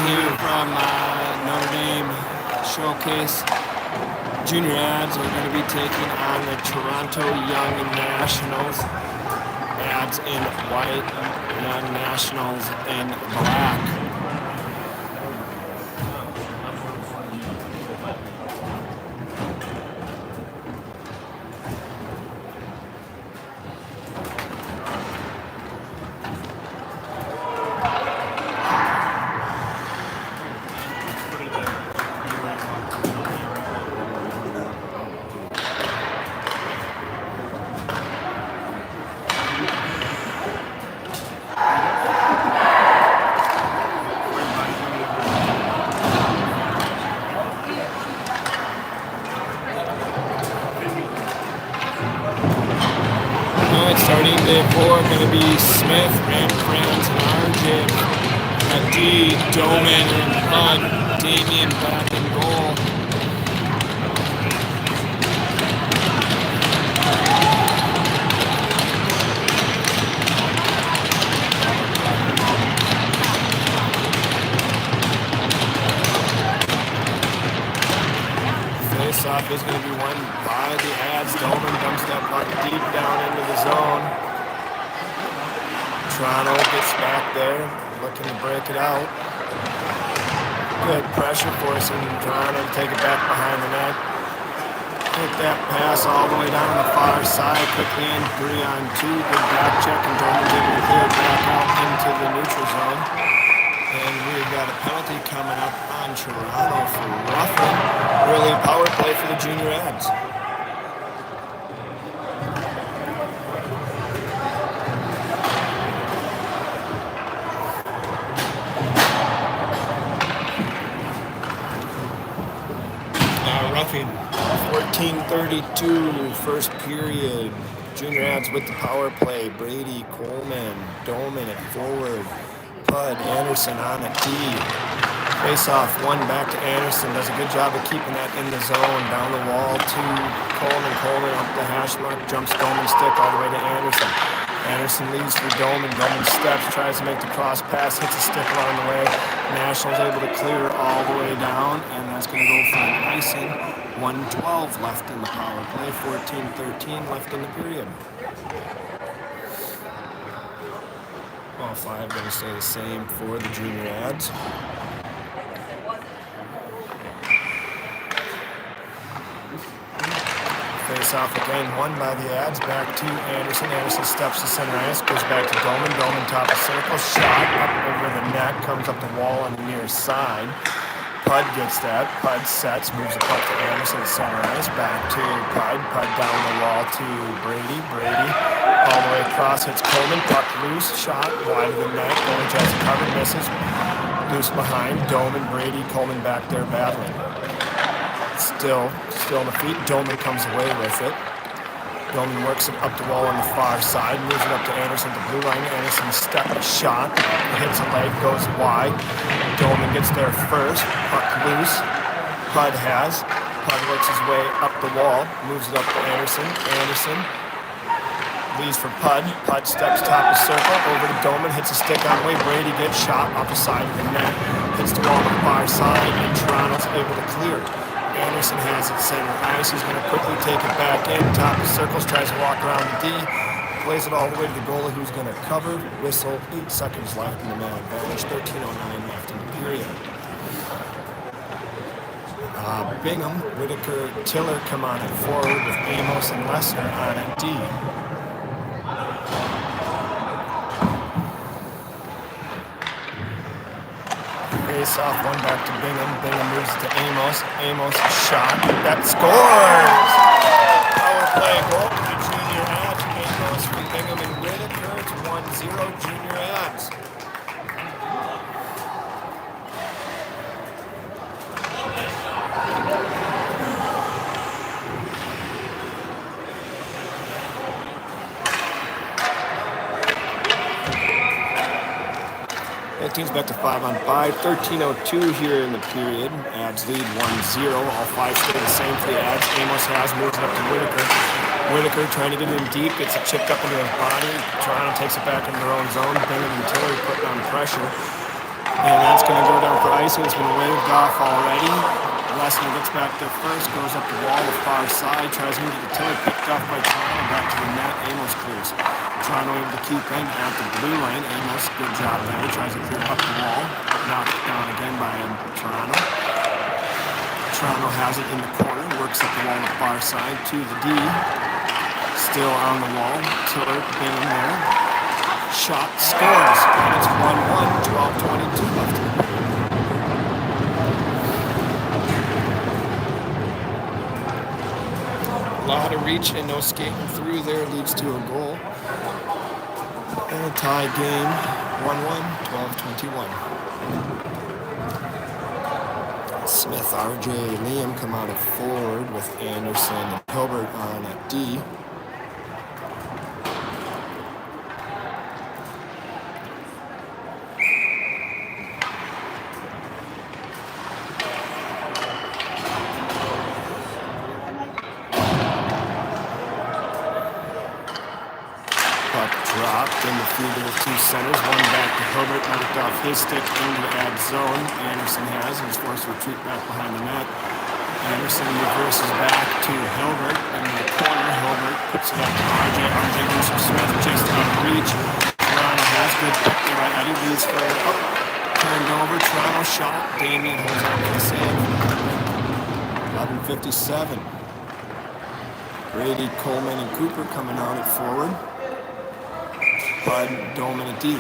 here from Notre Dame Showcase. Junior ads are going to be taking on the Toronto Young Nationals. Ads in white, Young Nationals in black. Starting day 4, going to be Smith, Ram France, and RJ. At D, Doman and Bud, Damien back in goal. Face-off is going to be won by the ads. Doman dumps that puck deep down into the zone. Toronto gets back there, looking to break it out. Good pressure forcing Toronto to take it back behind the net. Hit that pass all the way down the far side, quickly in 3-on-2. Good back check, and Doman's able to clear it back out into the neutral zone. And we've got a penalty coming up on Toronto for roughing. Early power play for the junior ads. Roughing. 14:32, first period. Junior ads with the power play. Brady, Coleman, Doman at forward. Bud, Anderson on a D. Face-off, one back to Anderson. Does a good job of keeping that in the zone. Down the wall to Coleman. Coleman up the hash mark. Jumps Doman's stick all the way to Anderson. Anderson leads for Doman. Doman steps, tries to make the cross pass, hits a stick along the way. Nationals able to clear all the way down, and that's going to go for an icing. 1:12 left in the power play. 14:13 left in the period. All 5 going to stay the same for the junior ads. Face-off again, won by the ads. Back to Anderson. Anderson steps to center ice, goes back to Doman. Doman top of circle, shot up over the net, comes up the wall on the near side. Pud gets that. Pud sets, moves the puck to Anderson at center ice. Back to Pud. Pud down the wall to Brady. Brady all the way across, hits Coleman. Puck loose, shot wide of the net. Doman tries to cover, misses. Loose behind. Doman, Brady, Coleman back there battling. Still on the feet. Doman comes away with it. Doman works it up the wall on the far side, moves it up to Anderson at the blue line. Anderson step shot, hits a leg, goes wide. Doman gets there first. Puck loose. Pud has. Pud works his way up the wall, moves it up to Anderson. Anderson leads for Pud. Pud steps top of circle, over to Doman, hits a stick on the way. Brady gets shot off the side of the net, hits the wall on the far side, and Toronto's able to clear it. Anderson has it center ice. He's going to quickly take it back in. Top of circles, tries to walk around the D. Plays it all the way to the goalie, who's going to cover. Whistle, 8 seconds left in the man advantage. 13:09 left in the period. Bingham, Whitaker, Tiller come on at forward with Amos and Lesser on at D. Face-off, one back to Bingham. Bingham moves it to Amos. Amos shot. That scores! Power play goal for the junior ads. Amos from Bingham and Whitaker. It's 1-0 junior ads. 15's back to 5-on-5. 13:02 here in the period. Ads lead 1-0. All 5 stay the same for the ads. Amos has moved it up to Whitaker. Whitaker trying to get in deep, gets it chipped up into his body. Toronto takes it back into their own zone. Bingham and Tiller putting on pressure. And that's going to go down for icing. It's been waved off already. Lessner gets back there first, goes up the wall, the far side, tries to move to the tiller, picked off by Toronto, back to the net. Amos clears. Toronto able to keep in at the blue line. Amos, good job there. Tries to clear up the wall. Knocked down again by Toronto. Toronto has it in the corner, works up the wall on the far side to the D. Still on the wall. Tiller, Bingham there. Shot, scores. And it's 1-1, 12:22 left in the period. A lot of reach and no skating through there leads to a goal. And a tie game, 1-1, 12:21. Smith, RJ, Liam come out at forward with Anderson and Hilbert on at D. Dropped in the field with two centers, one back to Hilbert, knocked off his stick into the ad zone. Anderson has, and is forced to retreat back behind the net. Anderson reverses back to Hilbert in the corner. Hilbert puts it up to RJ. RJ moves from Smith, just out of reach. Toronto has good pick there by Eddie. Leads for up, turned over. Toronto shot. Damien holds on to the save. 11:57. Grady, Coleman, and Cooper coming out at forward. Bud, Dome, and a D.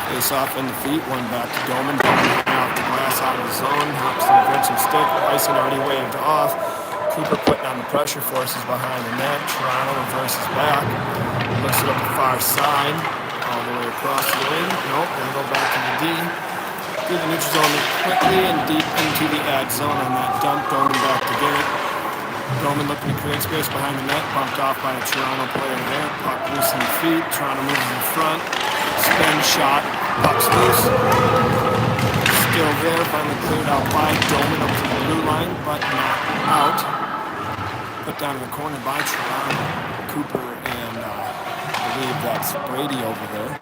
Face off in the feet, one back to Doman. Doman off the glass out of the zone, hops to the bench and stick. Icing already waved off. Cooper putting on the pressure, forces behind the net. Toronto reverses back. Looks it up the far side, all the way across the wing. Nope, gonna go back to the D. Through the neutral zone quickly and deep into the ad zone on that dump. Doman back to get it. Doman looking to create space behind the net. Bumped off by a Toronto player there. Puck loose in the feet. Toronto moves in front. Spin shot. Puck's loose. Still there. Finally cleared out wide. Doman up to the blue line, but not out. Put down in the corner by Toronto. Cooper and I believe that's Brady over there.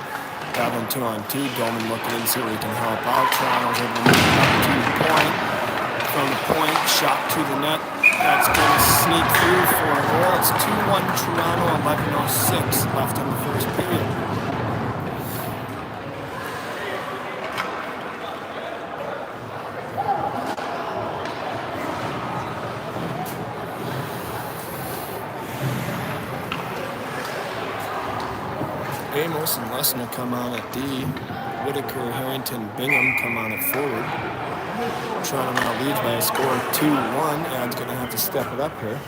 Traveling 2-on-2, Doman looking in, see where he can help out. Toronto's able to move up to the point. From the point, shot to the net. That's going to sneak through for a goal. It's 2-1 Toronto, 11:06 left in the first period. Amos and Lessner come on at D. Whitaker, Harrington, Bingham come on at forward. Toronto now leads by a score of 2-1. Ad's going to have to step it up here.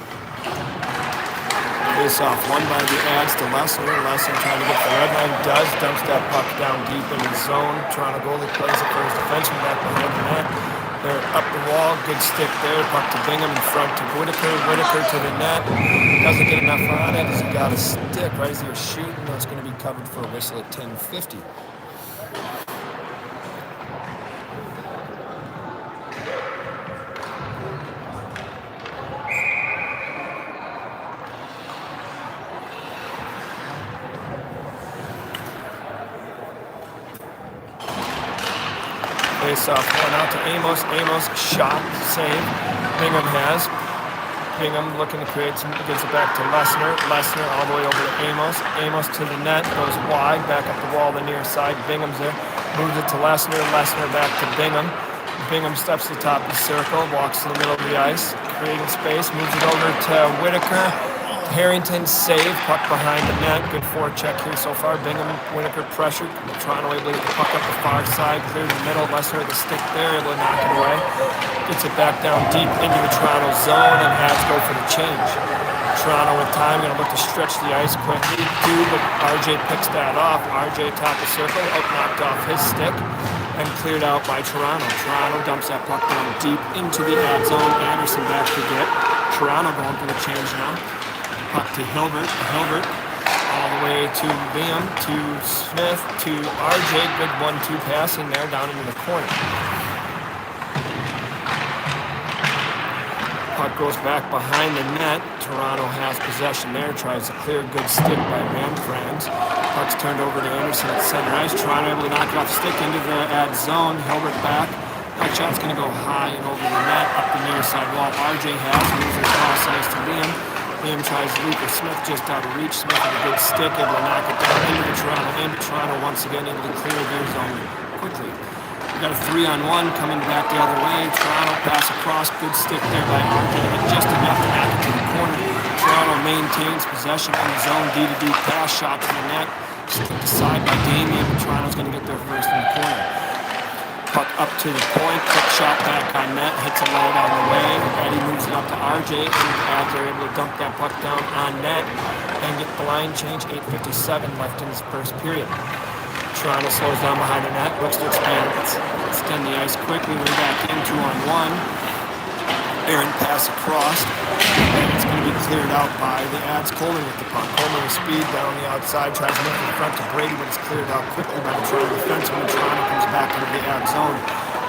Face off, won by the Ads to Lessner. Lessner trying to get the red line. Does, dumps that puck down deep in the zone. Toronto goalie plays it for his defenseman back behind the net. They're up the wall, good stick there. Puck to Bingham in front to Whitaker. Whitaker to the net. Doesn't get enough on it as he got a stick right as he was shooting. That's going to be covered for a whistle at 10:50. Face off, one out to Amos. Amos shot, save. Bingham has. Bingham looking to create some, gives it back to Lessner. Lessner all the way over to Amos. Amos to the net, goes wide, back up the wall, the near side. Bingham's there, moves it to Lessner. Lessner back to Bingham. Bingham steps to the top of the circle, walks to the middle of the ice, creating space, moves it over to Whitaker. Harrington save, puck behind the net. Good forecheck here so far. Bingham, Whitaker pressured. Toronto able to get the puck up the far side, clear the middle. Lessner with the stick there, able to knock it away. Gets it back down deep into the Toronto zone and has to go for the change. Toronto with time, going to look to stretch the ice quickly. But RJ picks that off. RJ top the circle, out knocked off his stick and cleared out by Toronto. Toronto dumps that puck down deep into the ad zone. Anderson back to get. Toronto going for the change now. Puck to Hilbert. Hilbert all the way to Liam, to Smith, to RJ. Good 1-2 passing there down into the corner. Puck goes back behind the net. Toronto has possession there, tries to clear, good stick by Van Franz. Puck's turned over to Anderson at center ice. Toronto able to knock it off stick into the ad zone. Hilbert back. That shot's going to go high and over the net, up the near side wall. RJ has, moves it cross ice to Liam. Liam tries to leap with Smith just out of reach. Smith with a good stick, able to knock it down into Toronto once again, able to clear their zone quickly. We got a 3-on-1 coming back the other way. Toronto pass across, good stick there by RJ, but just enough to knock it to the corner. Toronto maintains possession in the zone, D-to-D pass, shot to the net, slipped aside by Damien, but Toronto's going to get there first in the corner. Puck up to the point, quick shot back on net, hits a low down the way. Eddie moves it up to RJ, and the Avs are able to dump that puck down on net and get the line change. 8:57 left in this first period. Toronto slows down behind the net, looks to extend the ice quickly. We're back in 2-on-1. Aaron pass across, and it's going to be cleared out by the Avs. Coleman with the puck. Coleman with speed down the outside, tries to move in front to Brady, but it's cleared out quickly by the Toronto defenseman. Toronto comes back into the Avs zone.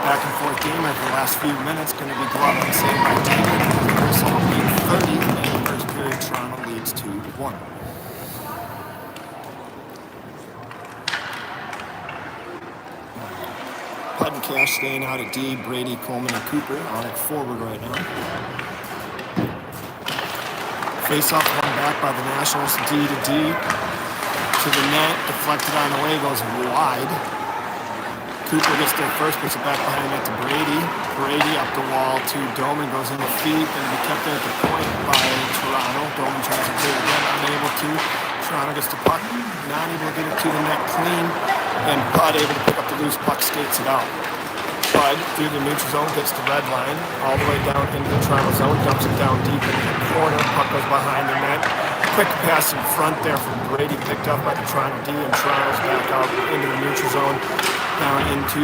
Back and forth game for the last few minutes. Going to be gloved and saved by Damon. Whistle 8:30 in the first period. Toronto leads 2-1. Putt and Cash staying out at D. Brady, Coleman, and Cooper on at forward right now. Face-off one back by the Nationals, D-to-D. To the net, deflected on the way, goes wide. Cooper gets there first, puts it back behind the net to Brady. Brady up the wall to Doman, goes in the feet, and be kept there at the point by Toronto. Doman tries to clear again, unable to. Toronto gets the puck, not able to get it to the net clean, and Bud able to pick up the loose puck, skates it out. Bud, through the neutral zone, gets the red line, all the way down into the Toronto zone, dumps it down deep into the corner, puck goes behind the net. Quick pass in front there from Brady, picked up by the Toronto D, and Toronto's back out into the neutral zone, down into,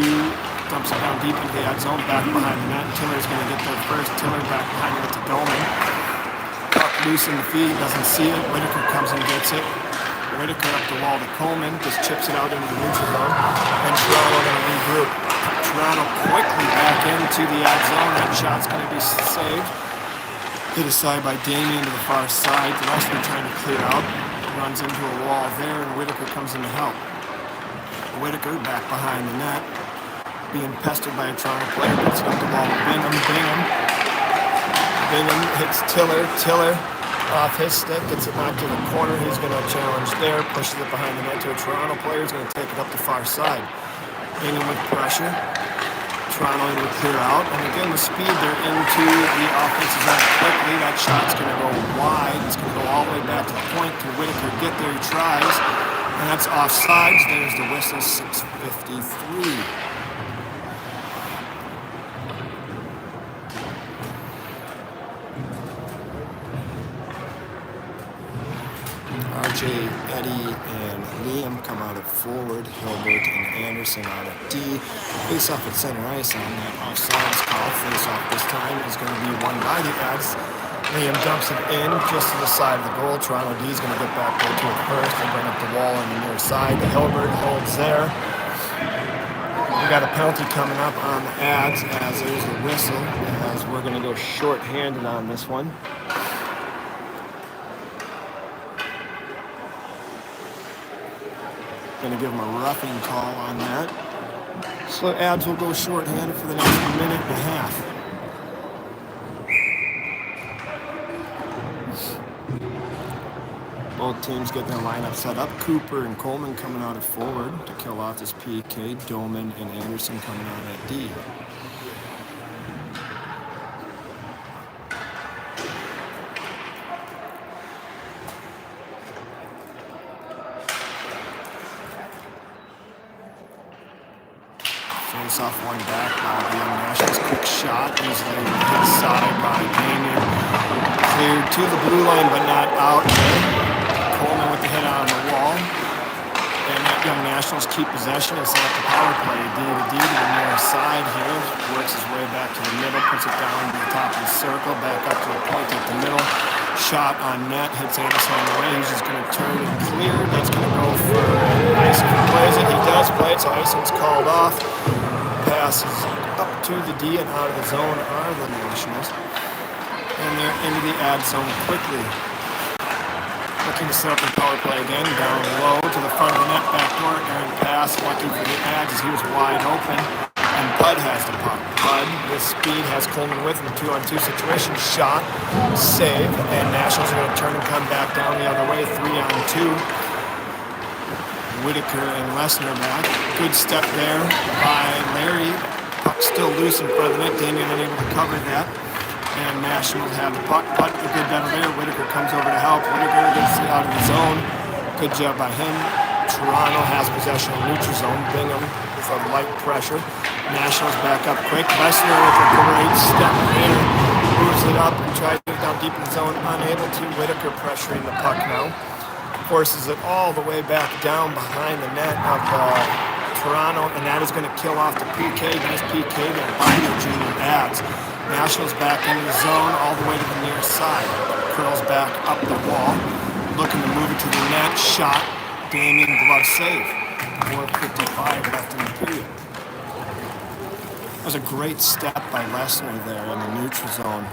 dumps it down deep into the ad zone, back behind the net. Tiller's going to get there first. Tiller back behind it to Doman. Puck loose in the feed, doesn't see it. Whitaker comes and gets it. Whitaker up the wall to Coleman, just chips it out into the neutral zone, and Toronto going to regroup. Toronto quickly back into the ad zone. That shot's going to be saved. Hit aside by Damien to the far side. The rest are trying to clear out. Runs into a wall there, and Whitaker comes in to help. Whitaker back behind the net, being pestered by a Toronto player, gets it up the wall to Bingham. Bingham hits Tiller. Tiller off his stick, gets it knocked to the corner. He's going to challenge there, pushes it behind the net to a Toronto player. He's going to take it up the far side. Bingham with pressure. Toronto able to clear out, and again the speed they're into the offensive zone quickly. That shot's going to go wide. It's going to go all the way back to the point. Can Whitaker get there? He tries, and that's offsides. There's the whistle. 6:53. RJ, Eddie, and Liam come out at forward. Hilbert and Anderson out at D. Face-off at center ice on that offsides call. Face-off this time is going to be won by the Avs. Liam dumps it in just to the side of the goal. Toronto D is going to get back there to it first and bring up the wall on the near side. Hilbert holds there. We got a penalty coming up on the Avs as there's the whistle, as we're going to go short-handed on this one. Going to give him a roughing call on that. So Avs will go short-handed for the next minute and a half. Both teams get their lineup set up. Cooper and Coleman coming out at forward to kill off this PK. Doman and Anderson coming out at D. Face-off one back by the Young Nationals. Quick shot, easily hit aside by Damien. Cleared to the blue line, but not out. Coleman with the hit on the wall. And that Young Nationals keep possession and set up the power play. D to the near side here. Works his way back to the middle, puts it down to the top of the circle, back up to the point at the middle. Shot on net, hits Anderson on the way. He's just going to turn and clear. That's going to go for Ison. He plays it. He does play it, so Ison's called off. Passes up to the D and out of the zone are the Nationals. And they're into the ad zone quickly. Looking to set up the power play again. Down low to the front of the net, backdoor. Aaron pass, lucky for the ads as he was wide open. And Bud has the puck. Bud, with speed, has Coleman with him. 2-on-2 situation. Shot, save, and Nationals are going to turn and come back down the other way. 3-on-2. Whitaker and Lesnar back. Good step there by Larry. Puck still loose in front of the net. Damian unable to cover that. And Nationals have the puck. Puck the good battle there. Whitaker comes over to help. Whitaker gets it out of the zone. Good job by him. Toronto has possession in neutral zone. Bingham with a light pressure. Nationals back up quick. Lesnar with a great step there. Moves it up and tries to get down deep in the zone. Unable to. Whitaker pressuring the puck now. Forces it all the way back down behind the net of Toronto, and that is going to kill off the PK. Nice PK there by the junior ads. Nationals back into the zone all the way to the near side. Curls back up the wall, looking to move it to the net. Shot, Damian glove save. 4:55 left in the period. That was a great step by Lesnar there in the neutral zone.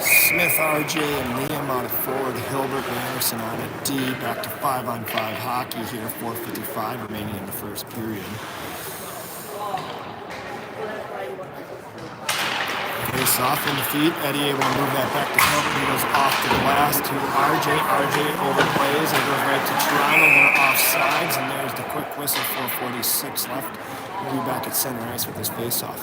Smith, RJ, and Liam out of forward. Hilbert and Anderson on at D. Back to 5-on-5 hockey here. 4:55 remaining in the first period. Face off in the feet. Eddie able to move that back to Hilbert. He goes off the glass to RJ. RJ overplays and goes right to Toronto. They're offsides, and there's the quick whistle. 4:46 left. We'll be back at center ice with this face-off.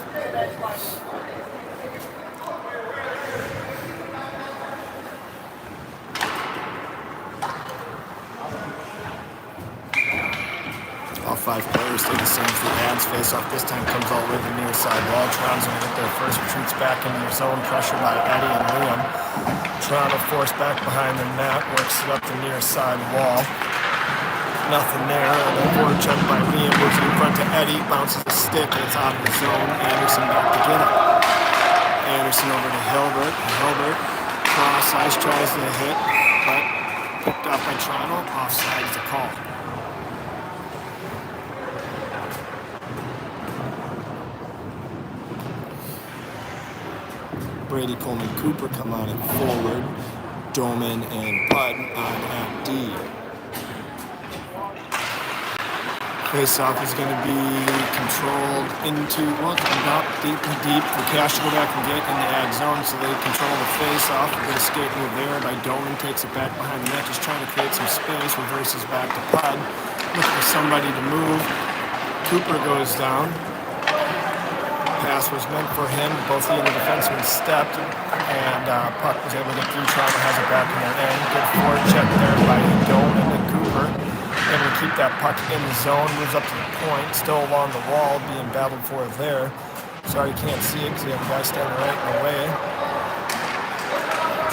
All 5 players stay the same for the ads. Face-off this time comes all the way to the near side wall. Toronto's going to get there first. Retreats back into their zone. Pressure by Eddie and Liam. Toronto forced back behind the net. Works it up the near side wall. Nothing there. And then forward check by Liam. Moves it in front to Eddie. Bounces the stick. And it's out of the zone. Anderson back to get it. Anderson over to Hilbert. Hilbert cross ice tries to hit. But picked up by Toronto. Offside is the call. Brady, Coleman, Cooper come on at forward. Doman and Bud on at D. Face-off is going to be controlled into, up deep. For Cash to go back and get in the ad zone, so they control the face-off. A good escape move there by Doman. Takes it back behind the net, just trying to create some space. Reverses back to Bud. Looking for somebody to move. Cooper goes down. Pass was meant for him. Both he and the defenseman stepped, and puck was able to get through. Toronto has it back in their end. Good forward check there by Doman and Cooper. Able to keep that puck in the zone. Moves up to the point, still along the wall, being battled for there. Sorry you can't see it because you have a guy standing right in the way.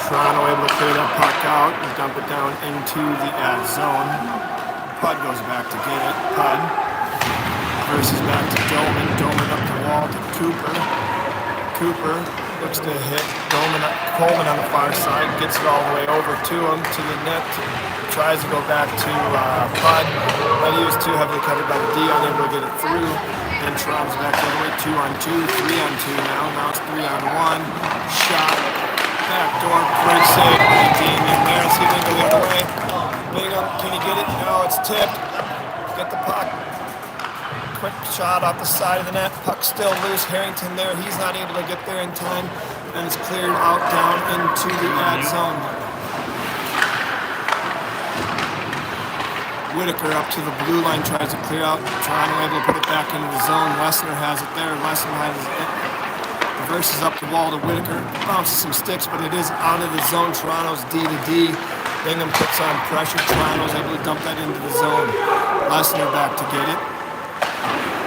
Toronto able to clear that puck out and dump it down into the ad zone. Pud goes back to get it. Pud versus back to Doman. Doman up the wall to Cooper. Cooper looks to hit Coleman on the far side. Gets it all the way over to him, to the net. Tries to go back to Bud, but he was too heavily covered by the D, unable to get it through. And Toronto's back the other way. 2-on-2, 3-on-2 now. Now it's 3-on-1. Shot. Backdoor. Great save by Damian there. See if they go the other way. Bingham, can he get it? No, it's tipped. Get the puck. Quick shot off the side of the net. Puck still loose. Harrington there. He's not able to get there in time. And it's cleared out down into the ad zone. Whitaker up to the blue line. Tries to clear out. Toronto able to put it back into the zone. Lesnar has it there. Lesnar has it. Reverses up the wall to Whitaker. Bounces some sticks, but it is out of the zone. Toronto's D to D. Bingham puts on pressure. Toronto's able to dump that into the zone. Lesnar back to get it.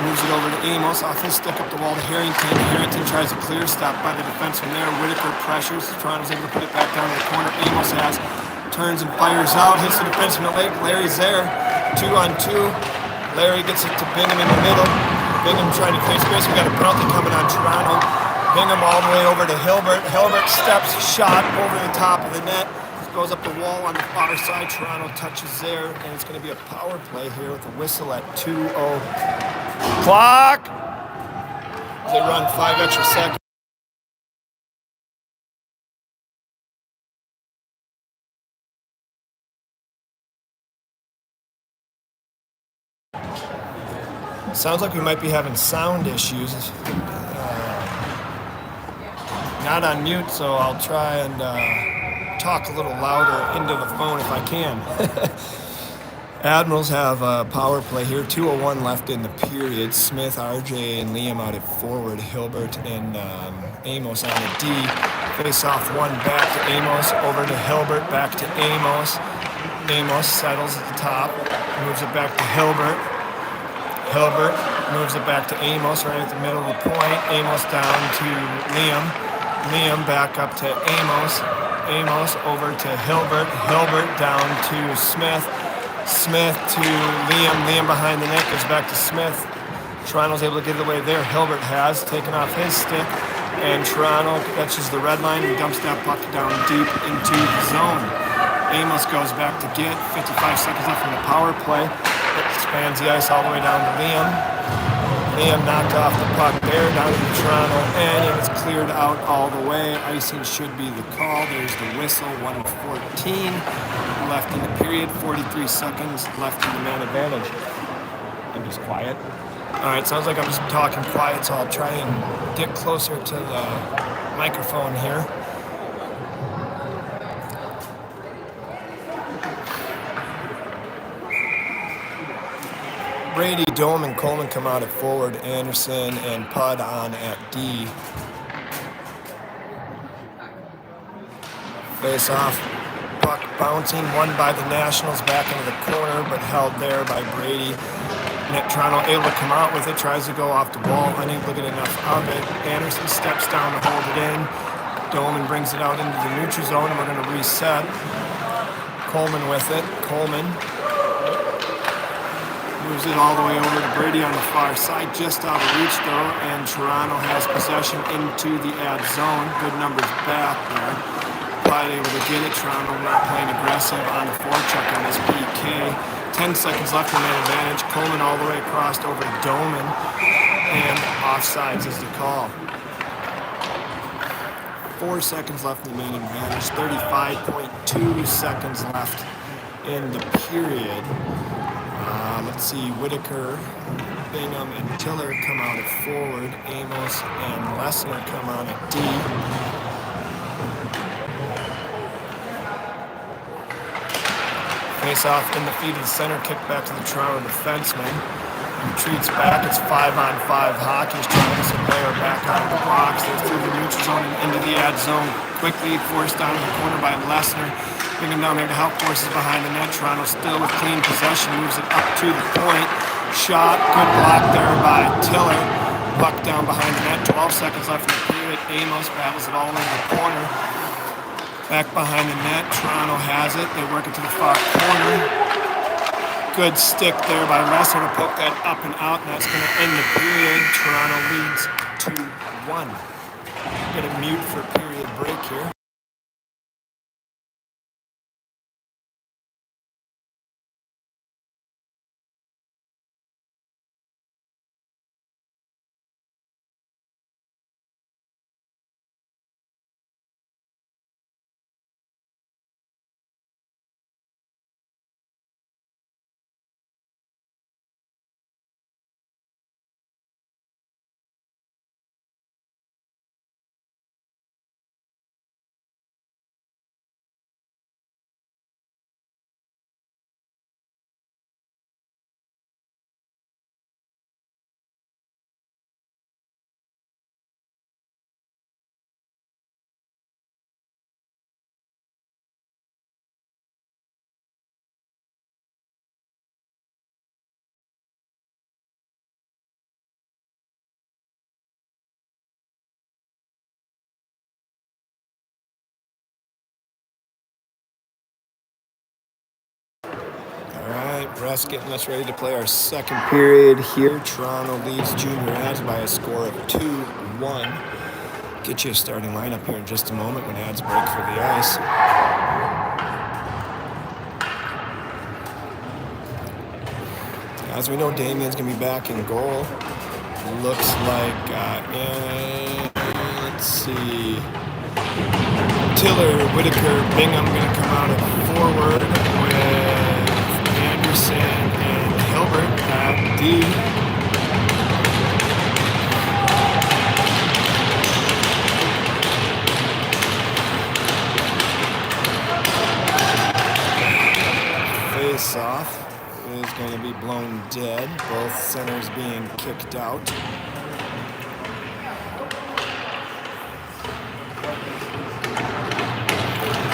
Moves it over to Amos. Off his stick up the wall to Harrington. Harrington tries a clear stop by the defenseman there. Whitaker pressures. Toronto's able to put it back down to the corner. Amos has. Turns and fires out. Hits the defenseman at leg. Larry's there. 2-on-2. Larry gets it to Bingham in the middle. Bingham trying to create space. We got a penalty coming on Toronto. Bingham all the way over to Hilbert. Hilbert steps, shot over the top of the net. Goes up the wall on the far side. Toronto touches there, and it's going to be a power play here with a whistle at 2:00. Clock! They run 5 extra seconds. Sounds like we might be having sound issues. Not on mute, so I'll try and talk a little louder into the phone if I can. Admirals have a power play here. 2:01 left in the period. Smith, RJ, and Liam out at forward. Hilbert and Amos on a D. Face off one back to Amos. Over to Hilbert. Back to Amos. Amos settles at the top. Moves it back to Hilbert. Hilbert moves it back to Amos right at the middle of the point. Amos down to Liam. Liam back up to Amos. Amos over to Hilbert. Hilbert down to Smith. Smith to Liam. Liam behind the net goes back to Smith. Toronto's able to get it away there. Hilbert has taken off his stick. And Toronto catches the red line and dumps that puck down deep into the zone. Amos goes back to get 55 seconds left in the power play. It spans the ice all the way down to Liam. Liam knocked off the puck there down to Toronto, and it was cleared out all the way. Icing should be the call. There's the whistle. 1:14 left in the period. 43 seconds left in the man advantage. I'm just quiet. All right, sounds like I'm just talking quiet, so I'll try and get closer to the microphone here. Brady, Dome, and Coleman come out at forward. Anderson and Pudd on at D. Face off. Puck bouncing. Won by the Nationals back into the corner, but held there by Brady. Toronto able to come out with it. Tries to go off the wall. Unable to get enough of it. Anderson steps down to hold it in. Doman brings it out into the neutral zone, and we're going to reset. Coleman with it. Coleman moves it all the way over to Brady on the far side, just out of reach though, and Toronto has possession into the ad zone. Good numbers back there. Clyde able to get it. Toronto not playing aggressive on the forecheck on this PK. 10 seconds left in that advantage. Coleman all the way across over to Doman, and offsides is the call. 4 seconds left in the man advantage. 35.2 seconds left in the period. Let's see, Whitaker, Bingham, and Tiller come out at forward. Amos and Lesnar come out at D. Face off in the feet of the center, kick back to the Toronto defenseman. Retreats back, it's 5-on-5 hockey. He's trying to get some player back out of the box. They're through the neutral zone and into the ad zone. Quickly forced down in the corner by Lesnar. Bring him down there to help forces behind the net. Toronto still with clean possession, moves it up to the point. Shot, good block there by Tiller. Puck down behind the net, 12 seconds left in the period. Amos battles it all in the corner. Back behind the net, Toronto has it. They work it to the far corner. Good stick there by Lesnar to poke that up and out, and that's going to end the period. Toronto leads 2-1. Get a mute for period break here. Rest getting us ready to play our second period here. Toronto leads Junior Ads by a score of 2-1. Get you a starting lineup here in just a moment when Ads break for the ice. As we know, Damien's going to be back in goal. Looks like, let's see, Tiller, Whitaker, Bingham going to come out at forward with Anderson and Hilbert at D. Face-off is going to be blown dead, both centers being kicked out.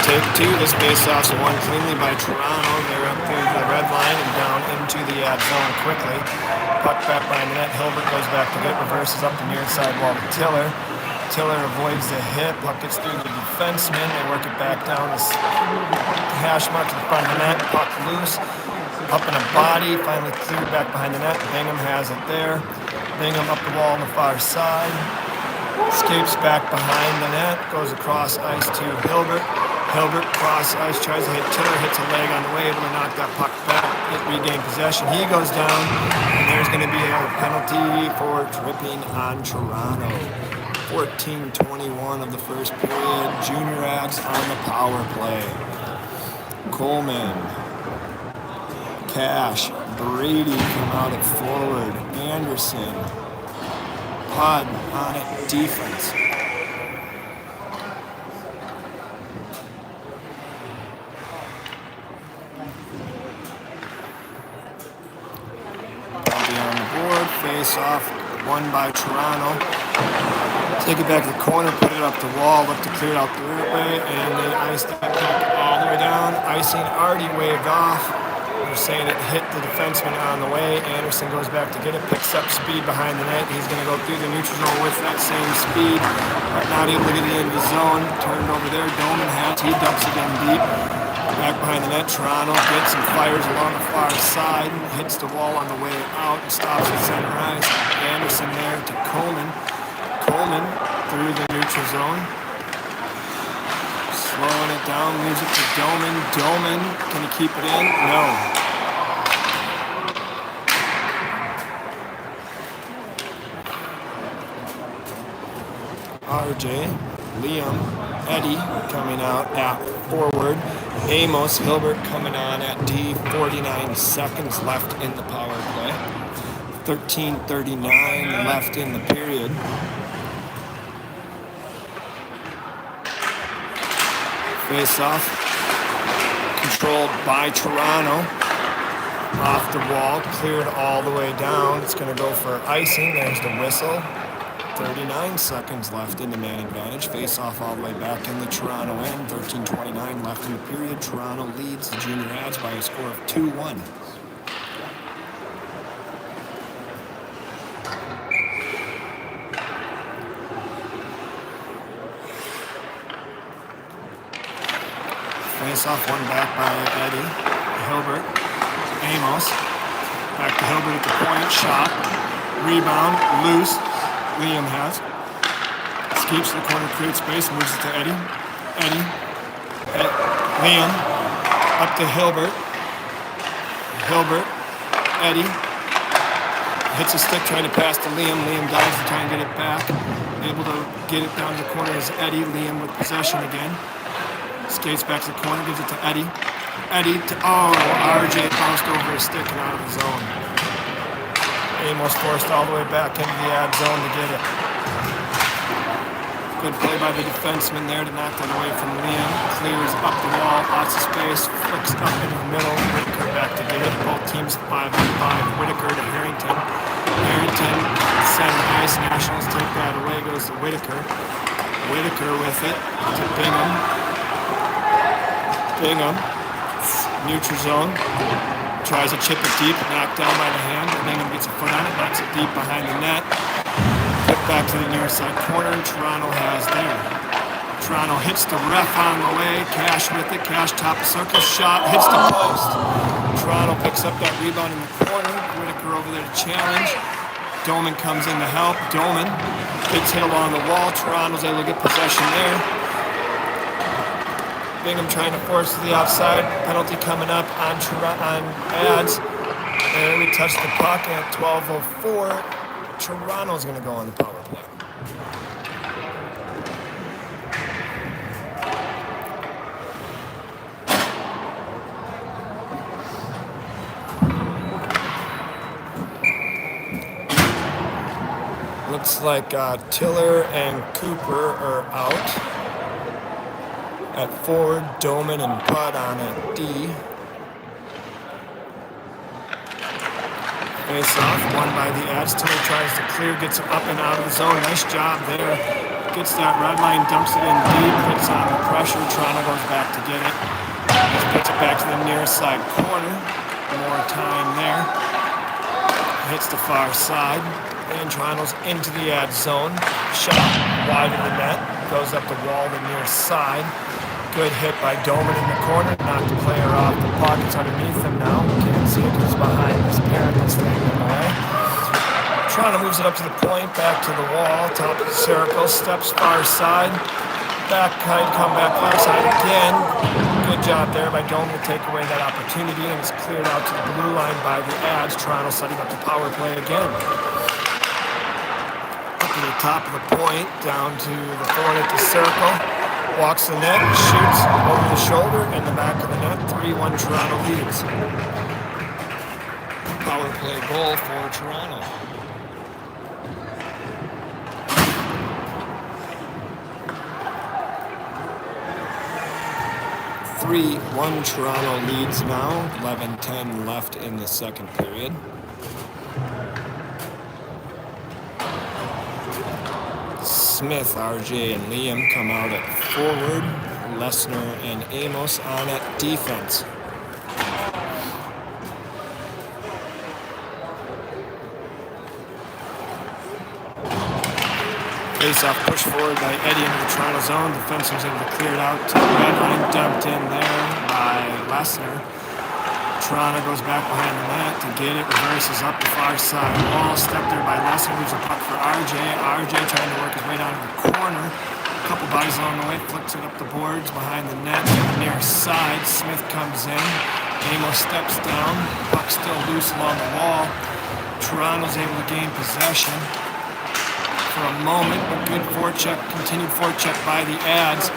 Take two. This face-off's won cleanly by Toronto. They're up through the red line and down into the ad zone quickly. Puck back behind the net. Hilbert goes back to get, reverses up the near side wall to Tiller. Tiller avoids the hit. Puck gets through the defenseman. They work it back down the hash mark to the front of the net. Puck loose. Up in a body. Finally cleared back behind the net. Bingham has it there. Bingham up the wall on the far side. Escapes back behind the net. Goes across ice to Hilbert. Hilbert cross ice, tries to hit Tiller, hits a leg on the way, able to knock that puck back, regain possession. He goes down, and there's going to be a penalty for tripping on Toronto. 14:21 of the first period. Junior Ads on the power play. Coleman, Cash, Brady come out at forward. Anderson, Pod on it, defense. Face-off, won by Toronto. Take it back to the corner, put it up the wall, look to clear it out the right way, and they ice that puck all the way down. Icing already waved off. They're saying it hit the defenseman on the way. Anderson goes back to get it, picks up speed behind the net. He's going to go through the neutral zone with that same speed, but not able to get it into the zone. Turned over there, Doman has, he dumps again deep. Back behind the net, Toronto gets and fires along the far side, hits the wall on the way out and stops at center ice. Anderson there to Coleman. Coleman through the neutral zone. Slowing it down, leaves it to Doman. Doman, can he keep it in? No. RJ, Liam, Eddie coming out at forward. Amos, Hilbert coming on at D. 49 seconds left in the power play. 13:39 left in the period. Face-off controlled by Toronto. Off the wall, cleared all the way down. It's going to go for icing. There's the whistle. 39 seconds left in the man advantage. Face-off all the way back in the Toronto end. 13:29 left in the period. Toronto leads the Junior Ads by a score of 2-1. Face-off won back by Eddie. Hilbert. Amos. Back to Hilbert at the point. Shot. Rebound. Loose. Liam has. Escapes the corner, creates space, moves it to Eddie. Eddie. Liam. Up to Hilbert. Hilbert. Eddie. Hits a stick trying to pass to Liam. Liam dives to try and get it back. Able to get it down to the corner is Eddie. Liam with possession again. Skates back to the corner, gives it to Eddie. Eddie to, RJ bounced over a stick and out of the zone. Amos forced all the way back into the ad zone to get it. Good play by the defenseman there to knock that away from Liam. Clears up the wall, lots of space, flicks up in the middle. Whitaker back to get it. Both teams 5-on-5. Whitaker to Harrington. Harrington, center ice. Nationals take that away. Goes to Whitaker. Whitaker with it to Bingham. Bingham, neutral zone. Tries to chip it deep, knocked down by the hand. Bingham gets a foot on it, knocks it deep behind the net. Put back to the near side corner. Toronto has there. Toronto hits the ref on the way. Cash with it. Cash top of circle. Shot. Hits the post. Toronto picks up that rebound in the corner. Whitaker over there to challenge. Doman comes in to help. Doman gets hit along the wall. Toronto's able to get possession there. Bingham trying to force to the outside. Penalty coming up on Ads. And we touch the puck at 12:04. Toronto's going to go on the power play. Looks like Tiller and Cooper are out. At forward, Doman and Putt on at D. Face off, won by the Ads. Tiller tries to clear, gets up and out of the zone. Nice job there. Gets that red line, dumps it in deep, puts on the pressure. Toronto goes back to get it. Just puts it back to the near side corner. More time there. Hits the far side. And Toronto's into the ad zone. Shot wide of the net. Goes up the wall, the near side. Good hit by Doman in the corner. Knocked the player off the puck. It's underneath him now. Can't see it because it's behind this parent that's fading away. Toronto moves it up to the point, back to the wall. Top of the circle. Steps far side. Back height, come back far side again. Good job there by Doman to take away that opportunity. And it's cleared out to the blue line by the Ads. Toronto setting up the power play again. To the top of the point, down to the forward at the circle, walks the net, shoots over the shoulder in the back of the net. 3-1 Toronto leads. Power play goal for Toronto. Toronto leads now. 11:10 left in the second period. Smith, RJ, and Liam come out at forward. Lesnar and Amos on at defense. Face-off push forward by Eddie into the Toronto zone. Defenseman's able to clear it out to the red line. Dumped in there by Lesnar. Toronto goes back behind the net to get it. Reverses up the far side wall. Stepped there by Lesnar. Moves a puck for RJ. RJ trying to work his way down to the corner. A couple bodies along the way. Flicks it up the boards behind the net to the near side. Smith comes in. Amos steps down. Puck still loose along the wall. Toronto's able to gain possession for a moment, but good forecheck, continued forecheck by the Ads.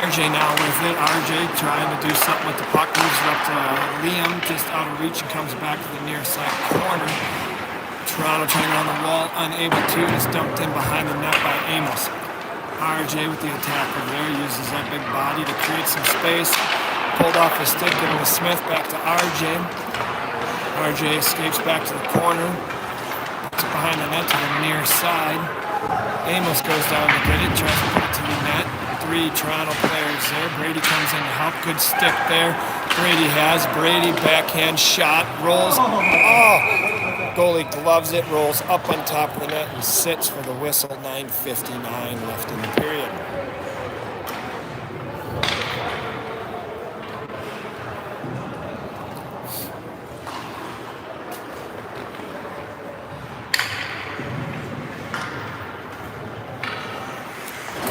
RJ now with it. RJ trying to do something with the puck, moves it up to Liam, just out of reach, and comes back to the near side corner. Toronto trying on the wall, unable to, and it's dumped in behind the net by Amos. RJ with the attacker there, uses that big body to create some space. Pulled off the stick, giving to Smith, back to RJ. RJ escapes back to the corner. Behind the net to the near side. Amos goes down to get it, tries to put it to the net. 3 Toronto players there. Brady comes in to help. Good stick there. Brady backhand shot, rolls. Oh! Goalie gloves it, rolls up on top of the net and sits for the whistle. 9:59 left in the period.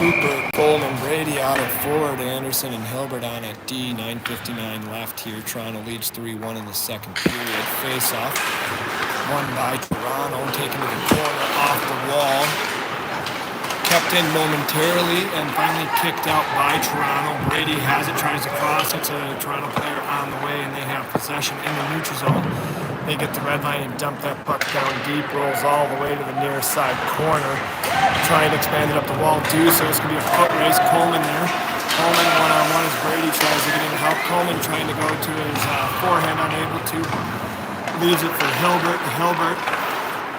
Cooper, Coleman, Brady out at forward, Anderson and Hilbert on at D. 9:59 left here. Toronto leads 3-1 in the second period. Face-off, won by Toronto, taken to the corner, off the wall. Kept in momentarily and finally kicked out by Toronto. Brady has it, tries to cross. It's a Toronto player on the way, and they have possession in the neutral zone. They get the red line and dump that puck down deep, rolls all the way to the near side corner. Trying to expand it up the wall, so it's going to be a foot race. Coleman there. Coleman one-on-one as Brady tries to get in to help. Coleman trying to go to his forehand, unable to. Leaves it for Hilbert. Hilbert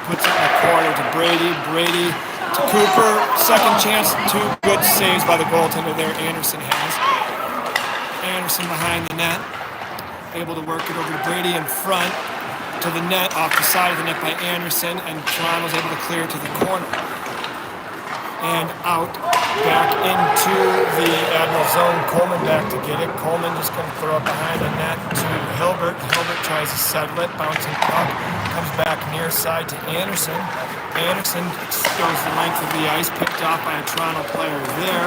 puts it in the corner to Brady. Brady to Cooper. Second chance. 2 good saves by the goaltender there. Anderson has. Anderson behind the net. Able to work it over to Brady in front. To the net, off the side of the net by Anderson, and Toronto's able to clear to the corner. And out, back into the Admiral zone. Coleman back to get it. Coleman just going to throw it behind the net to Hilbert. Hilbert tries to settle it, bouncing puck. Comes back near side to Anderson. Anderson goes the length of the ice, picked off by a Toronto player there.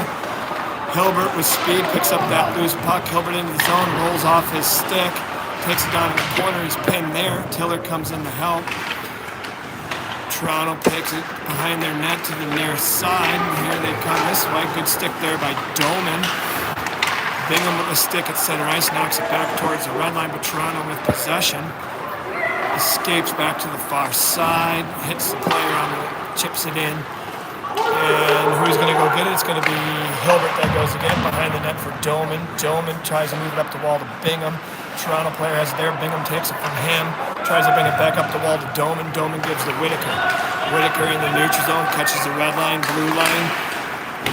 Hilbert with speed picks up that loose puck. Hilbert into the zone, rolls off his stick. Takes it down to the corner, he's pinned there. Tiller comes in to help. Toronto picks it behind their net to the near side. Here they come this way. Good stick there by Doman. Bingham with the stick at center ice, knocks it back towards the red line, but Toronto with possession. Escapes back to the far side, hits the player on the, chips it in. And who's going to go get it? It's going to be Hilbert that goes again behind the net for Doman. Doman tries to move it up the wall to Bingham. Toronto player has it there. Bingham takes it from him, tries to bring it back up the wall to Doman. Doman gives to Whitaker. Whitaker in the neutral zone, catches the red line, blue line.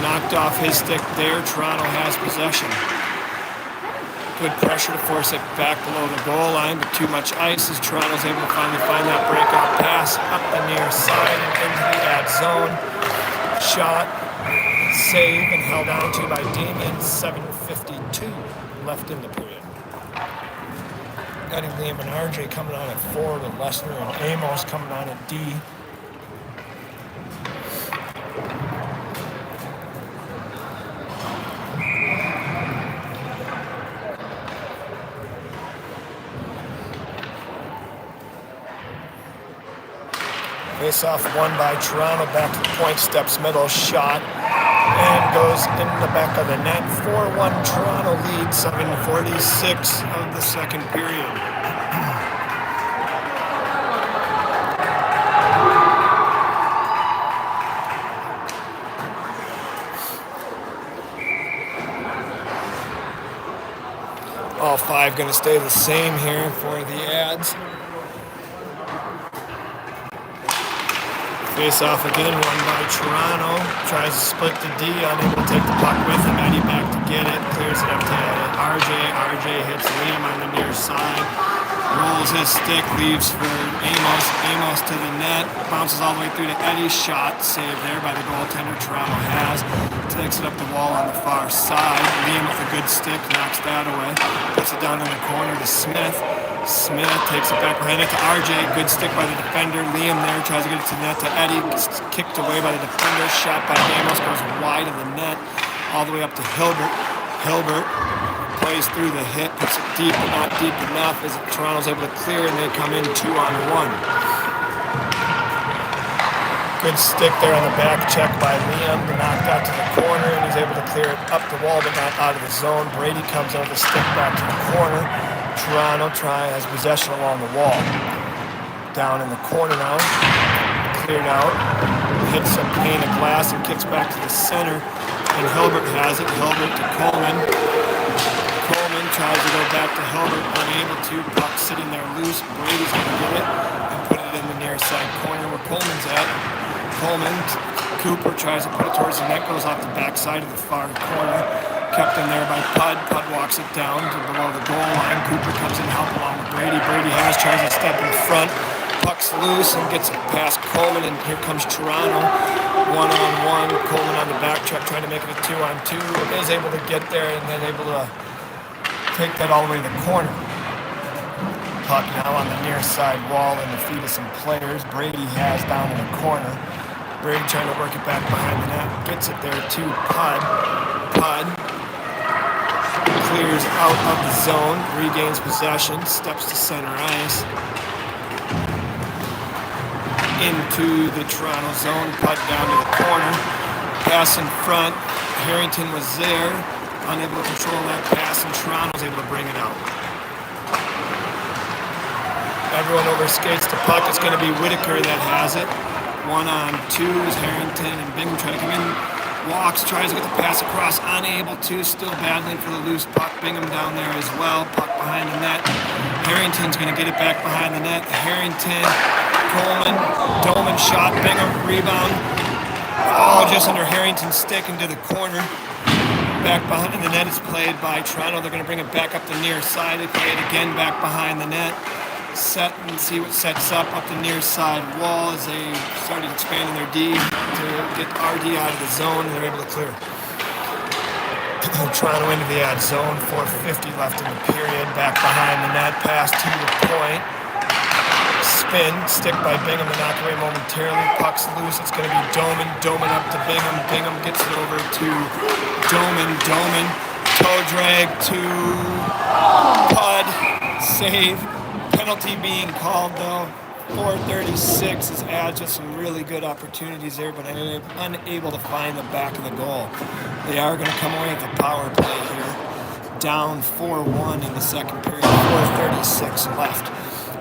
Knocked off his stick there. Toronto has possession. Good pressure to force it back below the goal line, but too much ice as Toronto's able to finally find that breakout pass up the near side and into the ad zone. Shot, save, and held on to by Damien. 7:52 left in the period. Got Liam and RJ coming on at forward, and Lesnar and Amos coming on at D. Face-off won by Toronto, back to the point, steps middle, shot, and goes in the back of the net. 4-1 Toronto lead, 7:46 of the second period. All five going to stay the same here for the ads. Face-off again, won by Toronto. Tries to split the D, unable to take the puck with him. Eddie back to get it. Clears it up to RJ. RJ hits Liam on the near side. Rolls his stick, leaves for Amos. Amos to the net. Bounces all the way through to Eddie. Shot, saved there by the goaltender Toronto has. Takes it up the wall on the far side. Liam with a good stick, knocks that away. Puts it down in the corner to Smith. Smith takes it back behind it to RJ. Good stick by the defender. Liam there tries to get it to the net to Eddie. Kicked away by the defender. Shot by Amos. Goes wide of the net. All the way up to Hilbert. Hilbert plays through the hit. Puts it deep but not deep enough as Toronto's able to clear and they come in 2-on-1. Good stick there on the back check by Liam. Knocked out to the corner and he's able to clear it up the wall but not out of the zone. Brady comes over the stick back to the corner. Toronto has possession along the wall. Down in the corner now. Cleared out. Hits a pane of glass and kicks back to the center. And Hilbert has it. Hilbert to Coleman. Coleman tries to go back to Hilbert. Unable to. Puck sitting there loose. Brady's going to get it and put it in the near side corner where Coleman's at. Coleman. Cooper tries to put it towards the net. Goes off the backside of the far corner. Kept in there by Pudd. Pudd walks it down to below the goal line. Cooper comes in to help along with Brady. Brady tries to step in front. Puck's loose and gets it past Coleman, and here comes Toronto. 1-on-1. Coleman on the back check trying to make it a 2-on-2. Is able to get there and then able to take that all the way to the corner. Puck now on the near side wall in the feet of some players. Brady has down in the corner. Brady trying to work it back behind the net. Gets it there to Pudd. Pudd clears out of the zone, regains possession, steps to center ice. Into the Toronto zone, Pudd down to the corner. Pass in front. Harrington was there, unable to control that pass, and Toronto was able to bring it out. Everyone overskates the puck. It's going to be Whitaker that has it. 1-on-2 is Harrington and Bingham trying to come in. Walks, tries to get the pass across, unable to, still battling for the loose puck. Bingham down there as well, puck behind the net. Harrington's going to get it back behind the net. Harrington, Coleman, Doman shot, Bingham rebound. Oh, just under Harrington's stick into the corner. Back behind the net is played by Toronto. They're going to bring it back up the near side. They play it again back behind the net. Set and see what sets up the near side wall as they started expanding their D to get RD out of the zone, and they're able to clear. Toronto into the ad zone, 4:50 left in the period. Back behind the net, pass to the point. Spin, stick by Bingham to knock away momentarily. Puck's loose, it's going to be Doman. Doman up to Bingham. Bingham gets it over to Doman. Doman, toe drag to Pudd. Save. Penalty being called though 4:36 is Ads with some really good opportunities there, but unable to find the back of the goal. They are going to come away with the power play here. Down 4-1 in the second period, 4:36 left.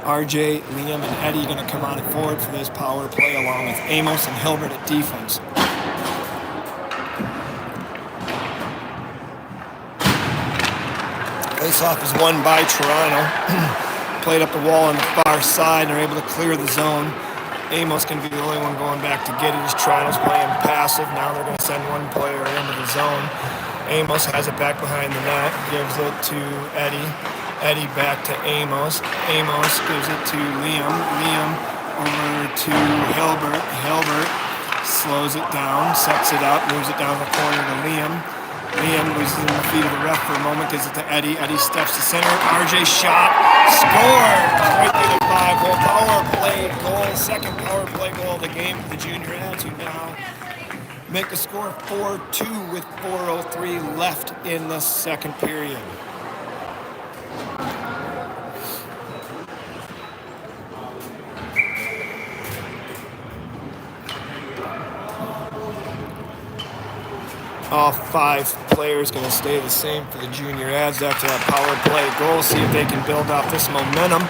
RJ, Liam, and Eddie going to come on forward for this power play along with Amos and Hilbert at defense. Face-off is won by Toronto. Played up the wall on the far side and are able to clear the zone. Amos can be the only one going back to get it as Toronto's playing passive. Now they're going to send one player into the zone. Amos has it back behind the net, gives it to Eddie. Eddie back to Amos. Amos gives it to Liam. Liam over to Hilbert. Hilbert slows it down, sets it up, moves it down the corner to Liam. Liam loses in the feet of the ref for a moment, gives it to Eddie. Eddie steps to center. RJ shot. Scored! Right through the 5-hole power play goal. Second power play goal of the game for the Junior Ads, who now make the score 4-2 with 4:03 left in the second period. All 5 players going to stay the same for the Junior Ads after that power play goal. See if they can build off this momentum.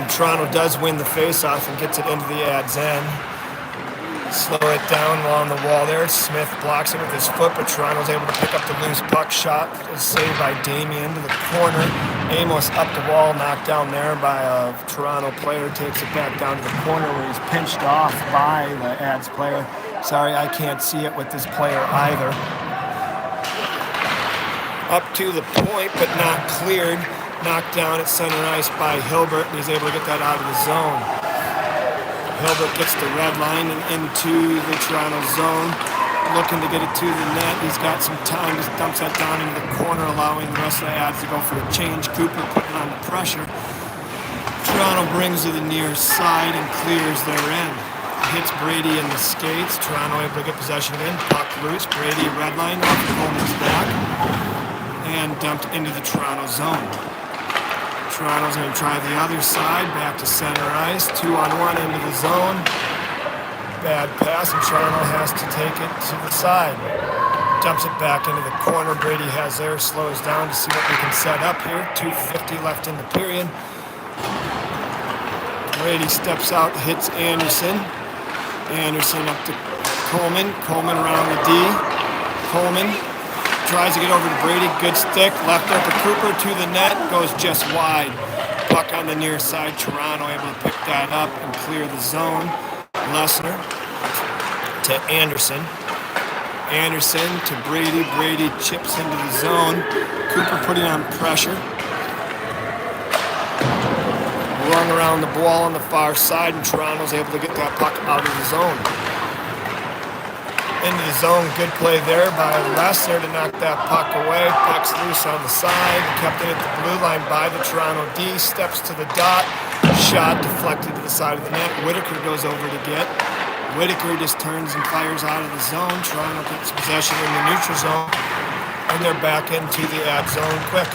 Toronto does win the face-off and gets it into the Ads end. Slow it down along the wall there. Smith blocks it with his foot, but Toronto's able to pick up the loose puck. Shot is saved by Damien to the corner. Amos up the wall, knocked down there by a Toronto player. Takes it back down to the corner where he's pinched off by the Ads player. Sorry, I can't see it with this player either. Up to the point, but not cleared. Knocked down at center ice by Hilbert, and he's able to get that out of the zone. Hilbert gets the red line and into the Toronto zone. Looking to get it to the net. He's got some time. Just dumps that down into the corner, allowing the rest of the Ads to go for a change. Cooper putting on the pressure. Toronto brings to the near side and clears their end. Hits Brady in the skates. Toronto able to get possession again. Puck loose. Brady redline off Coleman's back and dumped into the Toronto zone. Toronto's going to try the other side. Back to center ice. 2-on-1 into the zone. Bad pass, and Toronto has to take it to the side. Dumps it back into the corner. Brady has there. Slows down to see what we can set up here. 2:50 left in the period. Brady steps out, hits Anderson. Anderson up to Coleman. Coleman around the D. Coleman tries to get over to Brady. Good stick. Left out to Cooper to the net. Goes just wide. Puck on the near side. Toronto able to pick that up and clear the zone. Lesnar to Anderson. Anderson to Brady. Brady chips into the zone. Cooper putting on pressure. Run around the ball on the far side, and Toronto's able to get that puck out of the zone. Into the zone, good play there by Lesnar to knock that puck away. Puck's loose on the side, kept it at the blue line by the Toronto D, steps to the dot, shot deflected to the side of the net. Whitaker goes over to get. Whitaker just turns and fires out of the zone. Toronto gets possession in the neutral zone, and they're back into the Ad zone quick.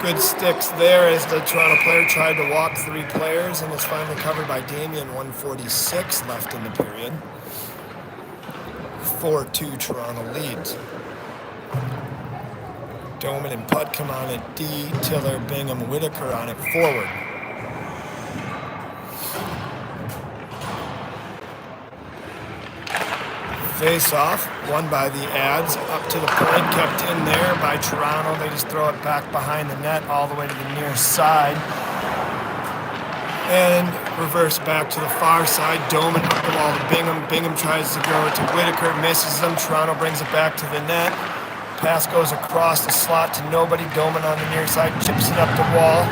Good sticks there as the Toronto player tried to walk 3 players and was finally covered by Damien. 1:46 left in the period. 4-2 Toronto leads. Doman and Putt come on at D. Tiller, Bingham, Whitaker on it forward. Face-off, won by the Ads, up to the point, kept in there by Toronto. They just throw it back behind the net all the way to the near side. And reverse back to the far side. Doman up the wall to Bingham. Bingham tries to go to Whitaker, misses them. Toronto brings it back to the net. Pass goes across the slot to nobody. Doman on the near side, chips it up the wall.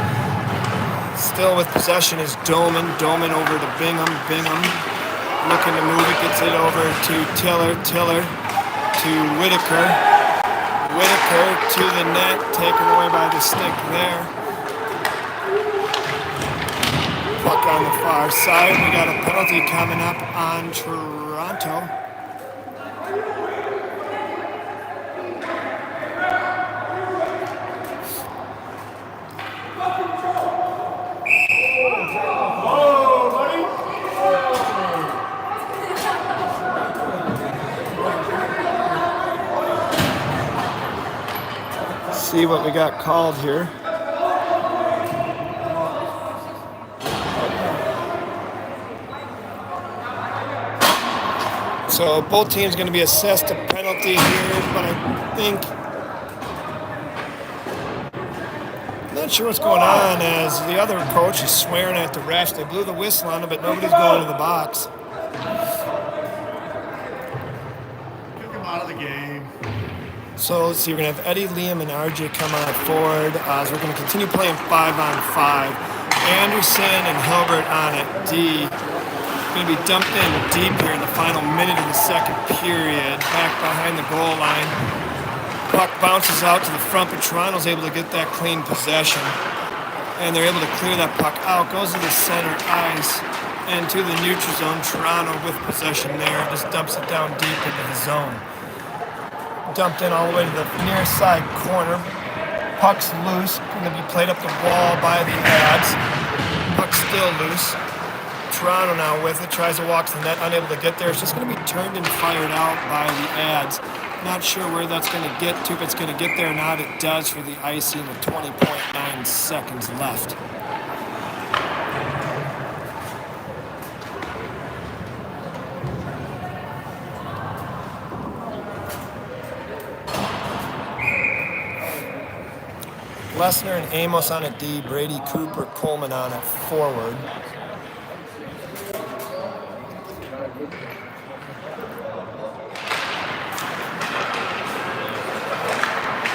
Still with possession is Doman. Doman over to Bingham. Bingham looking to move it, gets it over to Tiller. Tiller to Whitaker. Whitaker to the net, taken away by the stick there. Puck on the far side. We got a penalty coming up on Toronto. see what we got called here. So both teams going to be assessed a penalty here, but I think, I'm not sure what's going on, as the other coach is swearing at the refs. They blew the whistle on him, but nobody's going to the box. Kick him out of the game. So let's see, we're going to have Eddie, Liam, and RJ come on forward. So we're going to continue playing 5-on-5. Anderson and Hilbert on at D. Going to be dumped in deep here in the final minute of the second period, back behind the goal line. Puck bounces out to the front, but Toronto's able to get that clean possession. And they're able to clear that puck out, goes to the center ice and to the neutral zone. Toronto with possession there, just dumps it down deep into the zone. Dumped in all the way to the near side corner. Puck's loose, going to be played up the wall by the Ads. Puck's still loose. Toronto now with it, tries to walk to the net, unable to get there. It's just going to be turned and fired out by the Ads. Not sure where that's going to get to, if it's going to get there or not. It does for the icing with 20.9 seconds left. Lesnar and Amos on a D, Brady, Cooper, Coleman on at forward.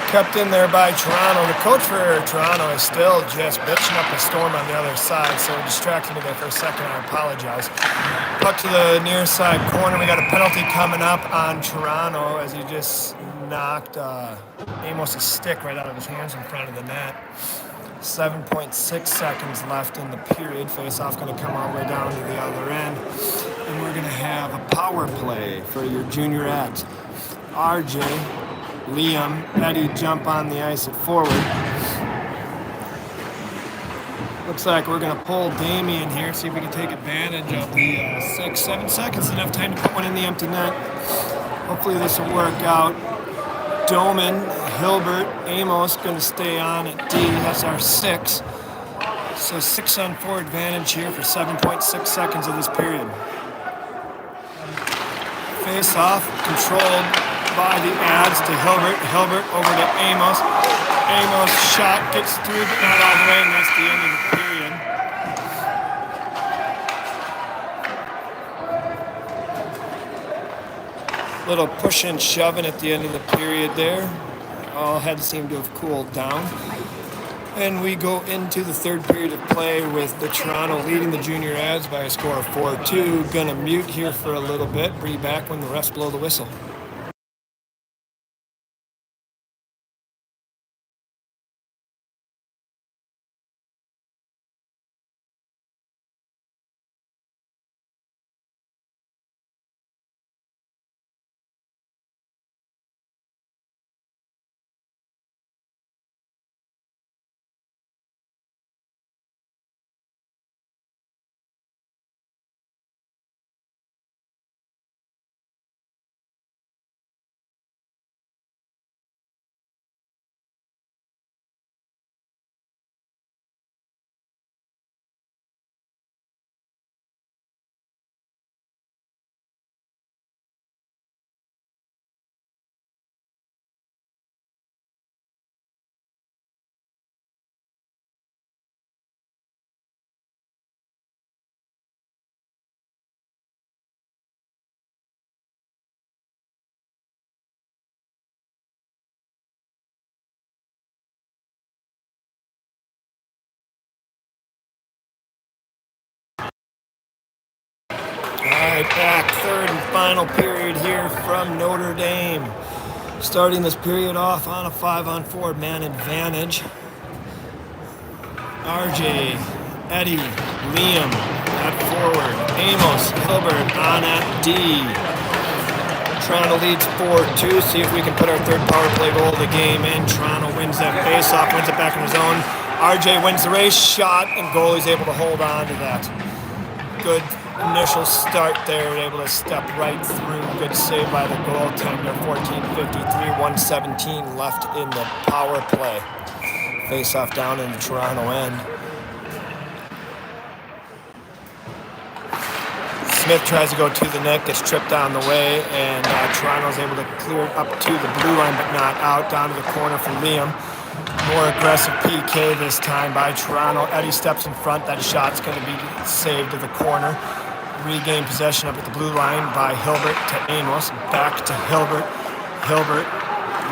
Kept in there by Toronto. The coach for Toronto is still just bitching up a storm on the other side, so it distracted me there for a second. I apologize. Puck to the near side corner. We got a penalty coming up on Toronto as he just knocked Amos' stick right out of his hands in front of the net. 7.6 seconds left in the period. Face-off going to come all the way down to the other end. And we're going to have a power play for your junior ads. RJ, Liam, Eddie jump on the ice at forward. Looks like we're going to pull Damien here, see if we can take advantage of the 6-7 seconds. Enough time to put one in the empty net. Hopefully this will work out. Doman, Hilbert, Amos going to stay on at D. That's our 6. So 6-on-4 advantage here for 7.6 seconds of this period. Face off, controlled by the Ads to Hilbert. Hilbert over to Amos. Amos shot gets through, but not all the way, and that's the end of the period. Little push and shoving at the end of the period there. All had seemed to have cooled down. And we go into the third period of play with the Toronto leading the junior ads by a score of 4-2. Gonna mute here for a little bit. Be back when the refs blow the whistle. Back, third and final period here from Notre Dame. Starting this period off on a 5-on-4 man advantage. RJ, Eddie, Liam at forward. Amos, Hilbert on at D. Toronto leads 4-2. See if we can put our third power play goal of the game in. Toronto wins that face-off, wins it back in his own. RJ wins the race, shot, and goalie's able to hold on to that. Good initial start there, able to step right through. Good save by the goaltender. 14:53, 1:17 left in the power play. Face-off down in the Toronto end. Smith tries to go to the net, gets tripped on the way, and Toronto's able to clear it up to the blue line, but not out. Down to the corner for Liam. More aggressive PK this time by Toronto. Eddie steps in front. That shot's going to be saved to the corner. Regain possession up at the blue line by Hilbert to Amos. Back to Hilbert. Hilbert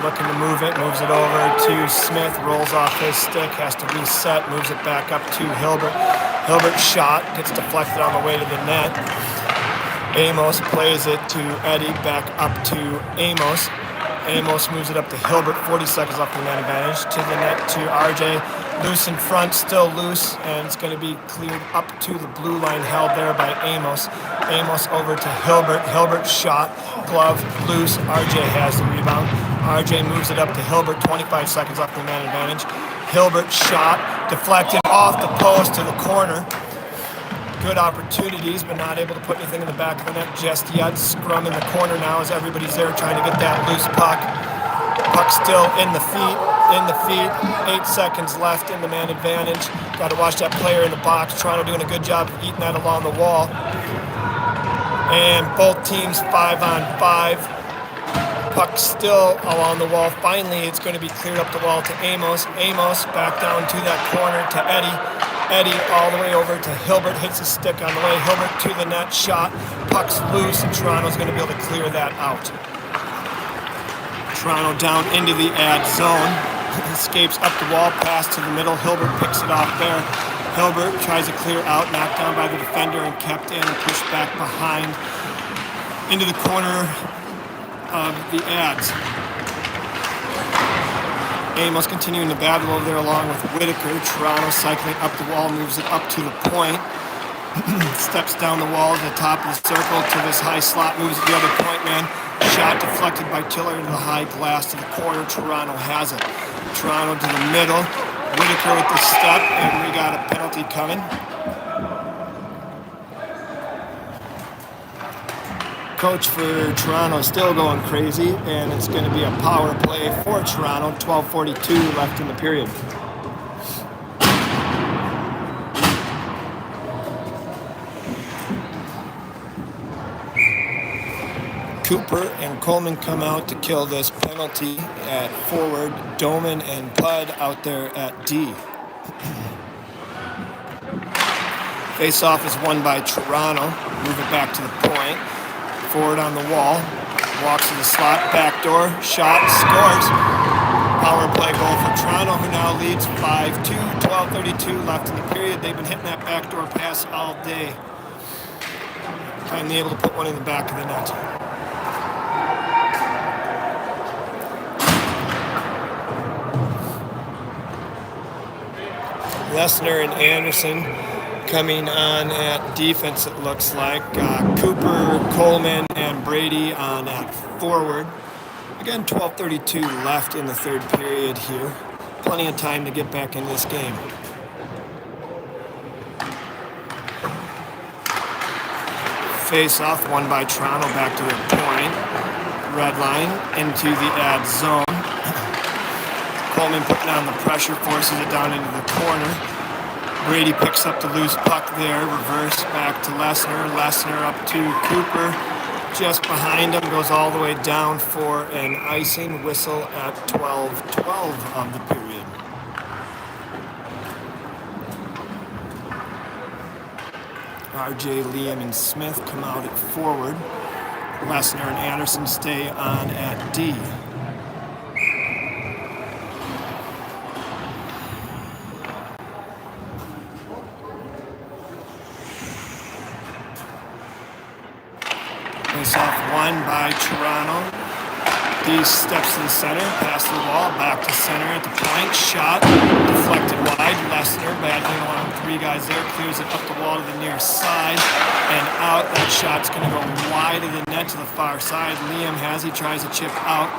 looking to move it. Moves it over to Smith. Rolls off his stick. Has to reset. Moves it back up to Hilbert. Hilbert's shot gets deflected on the way to the net. Amos plays it to Eddie. Back up to Amos. Amos moves it up to Hilbert. 40 seconds left in the man advantage. To the net to RJ. Loose in front, still loose, and it's going to be cleared up to the blue line, held there by Amos. Amos over to Hilbert. Hilbert shot, glove, loose. RJ has the rebound. RJ moves it up to Hilbert. 25 seconds left in the man advantage. Hilbert shot, deflected off the post to the corner. Good opportunities, but not able to put anything in the back of the net just yet. Scrum in the corner now as everybody's there trying to get that loose puck. Puck still in the feet. 8 seconds left in the man advantage. Got to watch that player in the box. Toronto doing a good job of eating that along the wall. And both teams 5-on-5. Puck still along the wall. Finally, it's going to be cleared up the wall to Amos. Amos back down to that corner to Eddie. Eddie all the way over to Hilbert. Hits his stick on the way. Hilbert to the net. Shot. Puck's loose, and Toronto's going to be able to clear that out. Toronto down into the ad zone. Escapes up the wall, pass to the middle. Hilbert picks it off there. Hilbert tries to clear out, knocked down by the defender and kept in, pushed back behind into the corner of the ads. Amos continuing the battle over there along with Whitaker. Toronto cycling up the wall, moves it up to the point. Steps down the wall to the top of the circle to this high slot, moves to the other point man. Shot deflected by Tiller into the high glass to the corner. Toronto has it. Toronto to the middle. Whitaker with the step, and we got a penalty coming. Coach for Toronto still going crazy, and it's going to be a power play for Toronto. 12:42 left in the period. Cooper and Coleman come out to kill this penalty at forward. Doman and Pudd out there at D. Face-off is won by Toronto. Move it back to the point. Forward on the wall. Walks to the slot. Backdoor. Shot. Scores. Power play goal for Toronto, who now leads 5-2. 12:32 left in the period. They've been hitting that backdoor pass all day. Finally able to put one in the back of the net. Lesnar and Anderson coming on at defense, it looks like. Cooper, Coleman, and Brady on at forward. Again, 12:32 left in the third period here. Plenty of time to get back in this game. Face-off won by Toronto back to the point. Red line into the ad zone. Coleman putting on the pressure, forces it down into the corner. Brady picks up the loose puck there, reverse back to Lesnar. Lesnar up to Cooper, just behind him, goes all the way down for an icing whistle at 12:12 of the period. RJ, Liam, and Smith come out at forward. Lesnar and Anderson stay on at D. Face-off won by Toronto. D steps to the center, past the wall, back to center at the point. Shot, deflected wide. Lesnar battling along with three guys there, clears it up the wall to the near side and out. That shot's going to go wide of the net to the far side. Liam has, he tries to chip out.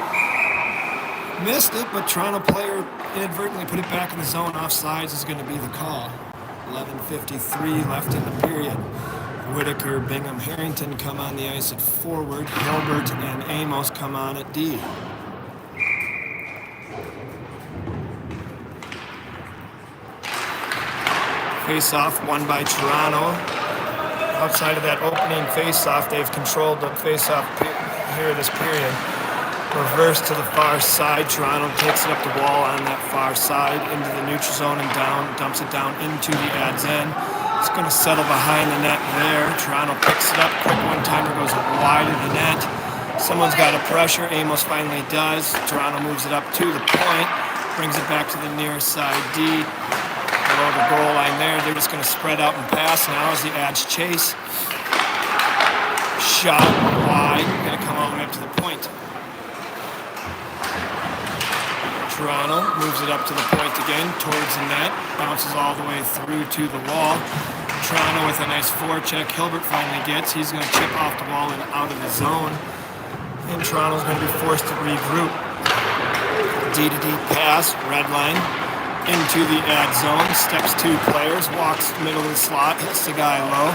Missed it, but Toronto player inadvertently put it back in the zone. Offsides is going to be the call. 11:53 left in the period. Whitaker, Bingham, Harrington come on the ice at forward. Hilbert and Amos come on at D. Face-off won by Toronto. Outside of that opening face-off, they've controlled the face-off here this period. Reverse to the far side. Toronto takes it up the wall on that far side into the neutral zone and down, dumps it down into the ad's end. It's going to settle behind the net there. Toronto picks it up. Quick one-timer goes wide of the net. Someone's got a pressure. Amos finally does. Toronto moves it up to the point. Brings it back to the near side D. Below the goal line there. They're just going to spread out and pass now as the Ads chase. Shot wide. Going to come all the way up to the point. Toronto moves it up to the point again towards the net. Bounces all the way through to the wall. Toronto with a nice forecheck. Hilbert finally gets. He's going to chip off the wall and out of the zone. And Toronto's going to be forced to regroup. D-to-D pass. Red line. Into the ad zone, steps two players, walks middle of the slot, hits the guy low,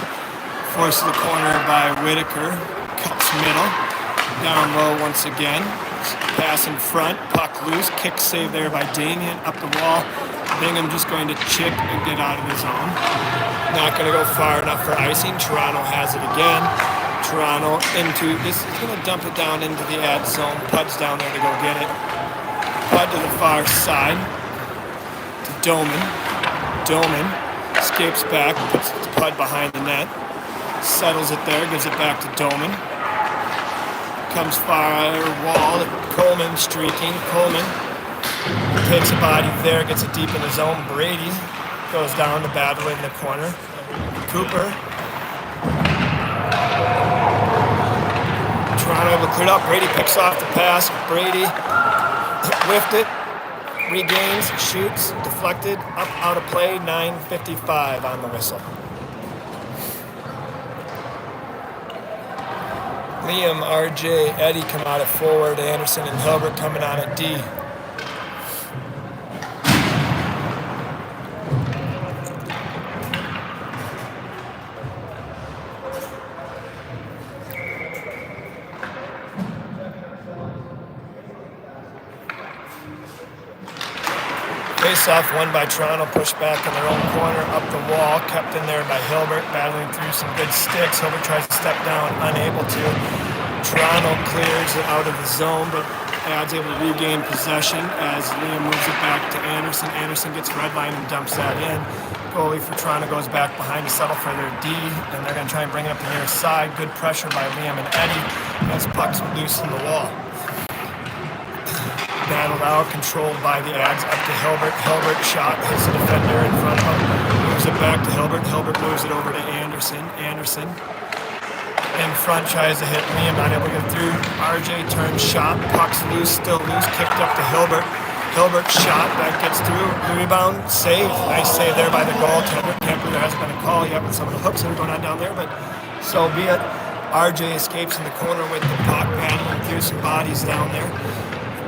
forced to the corner by Whitaker, cuts middle, down low once again, pass in front, puck loose, kick save there by Damien, up the wall, Bingham just going to chip and get out of the zone. Not going to go far enough for icing, Toronto has it again, Toronto into, this is going to dump it down into the ad zone, Pud's down there to go get it, Pud to the far side, Doman escapes back, puts the Pud behind the net, settles it there, gives it back to Doman. Comes far wall, Coleman streaking. Coleman takes a body there, gets it deep in the zone. Brady goes down to battle in the corner. Cooper. Toronto able to clear it up. Brady picks off the pass. Brady whiffed it. Regains, shoots, deflected, up, out of play, 9:55 on the whistle. Liam, RJ, Eddie come out at forward, Anderson and Hilbert coming on at D. Face-off won by Toronto, pushed back in their own corner, up the wall, kept in there by Hilbert, battling through some good sticks. Hilbert tries to step down, unable to. Toronto clears it out of the zone, but Ad's able to regain possession as Liam moves it back to Anderson. Anderson gets red line and dumps that in. Goalie for Toronto goes back behind to settle for their D, and they're going to try and bring it up the near side. Good pressure by Liam and Eddie as pucks loose in the wall. Battled out, controlled by the Ads, up to Hilbert. Hilbert shot, hits the defender in front of him, moves it back to Hilbert. Hilbert moves it over to Anderson. Anderson in front, tries to hit Liam, not able to get through. RJ turns, shot, puck's loose, still loose, kicked up to Hilbert. Hilbert shot, that gets through, rebound, save. Nice save there by the goaltender. Can't believe there hasn't been a call yet with some of the hooks that are going on down there, but so be it. RJ escapes in the corner with the puck, battling through some bodies down there.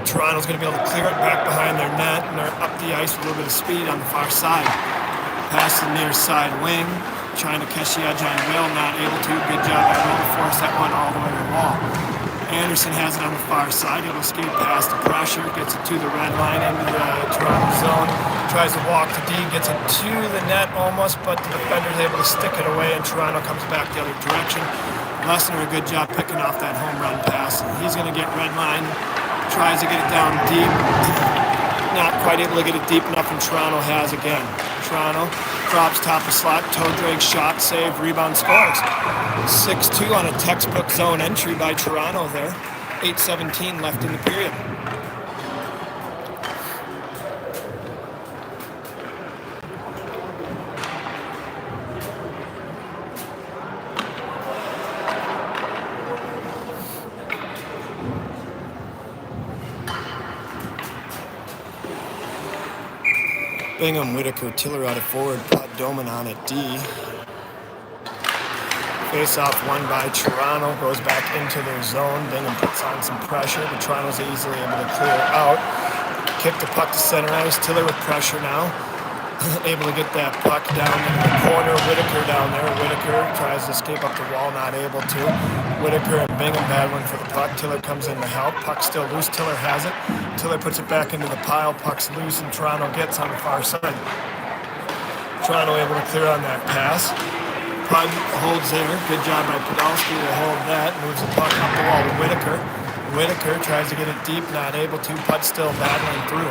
Toronto's going to be able to clear it back behind their net, and they're up the ice with a little bit of speed on the far side. Pass to the near side wing, trying to catch the edge on Will, not able to. Good job by Will to force that one all the way to the wall. Anderson has it on the far side. He'll escape past the pressure, gets it to the red line into the Toronto zone, tries to walk to D, gets it to the net almost, but the defender's able to stick it away, and Toronto comes back the other direction. Lessner, a good job picking off that home run pass. He's going to get red line. Tries to get it down deep. Not quite able to get it deep enough, and Toronto has again. Toronto drops top of slot, toe drag, shot, save, rebound, scores. 6-2 on a textbook zone entry by Toronto there. 8:17 left in the period. Bingham, Whitaker, Tiller out of forward, Pud Doman on at D. Face-off won by Toronto, goes back into their zone. Bingham puts on some pressure, but Toronto's easily able to clear it out. Kick the puck to center ice. Tiller with pressure now. able to get that puck down in the corner. Whitaker down there. Whitaker tries to escape up the wall, not able to. Whitaker and Bingham battling for the puck. Tiller comes in to help. Puck still loose. Tiller has it. Tiller puts it back into the pile. Puck's loose, and Toronto gets on the far side. Toronto able to clear on that pass. Pud holds there. Good job by Podolsky to hold that. Moves the puck up the wall to Whitaker. Whitaker tries to get it deep, not able to. Pud still battling through.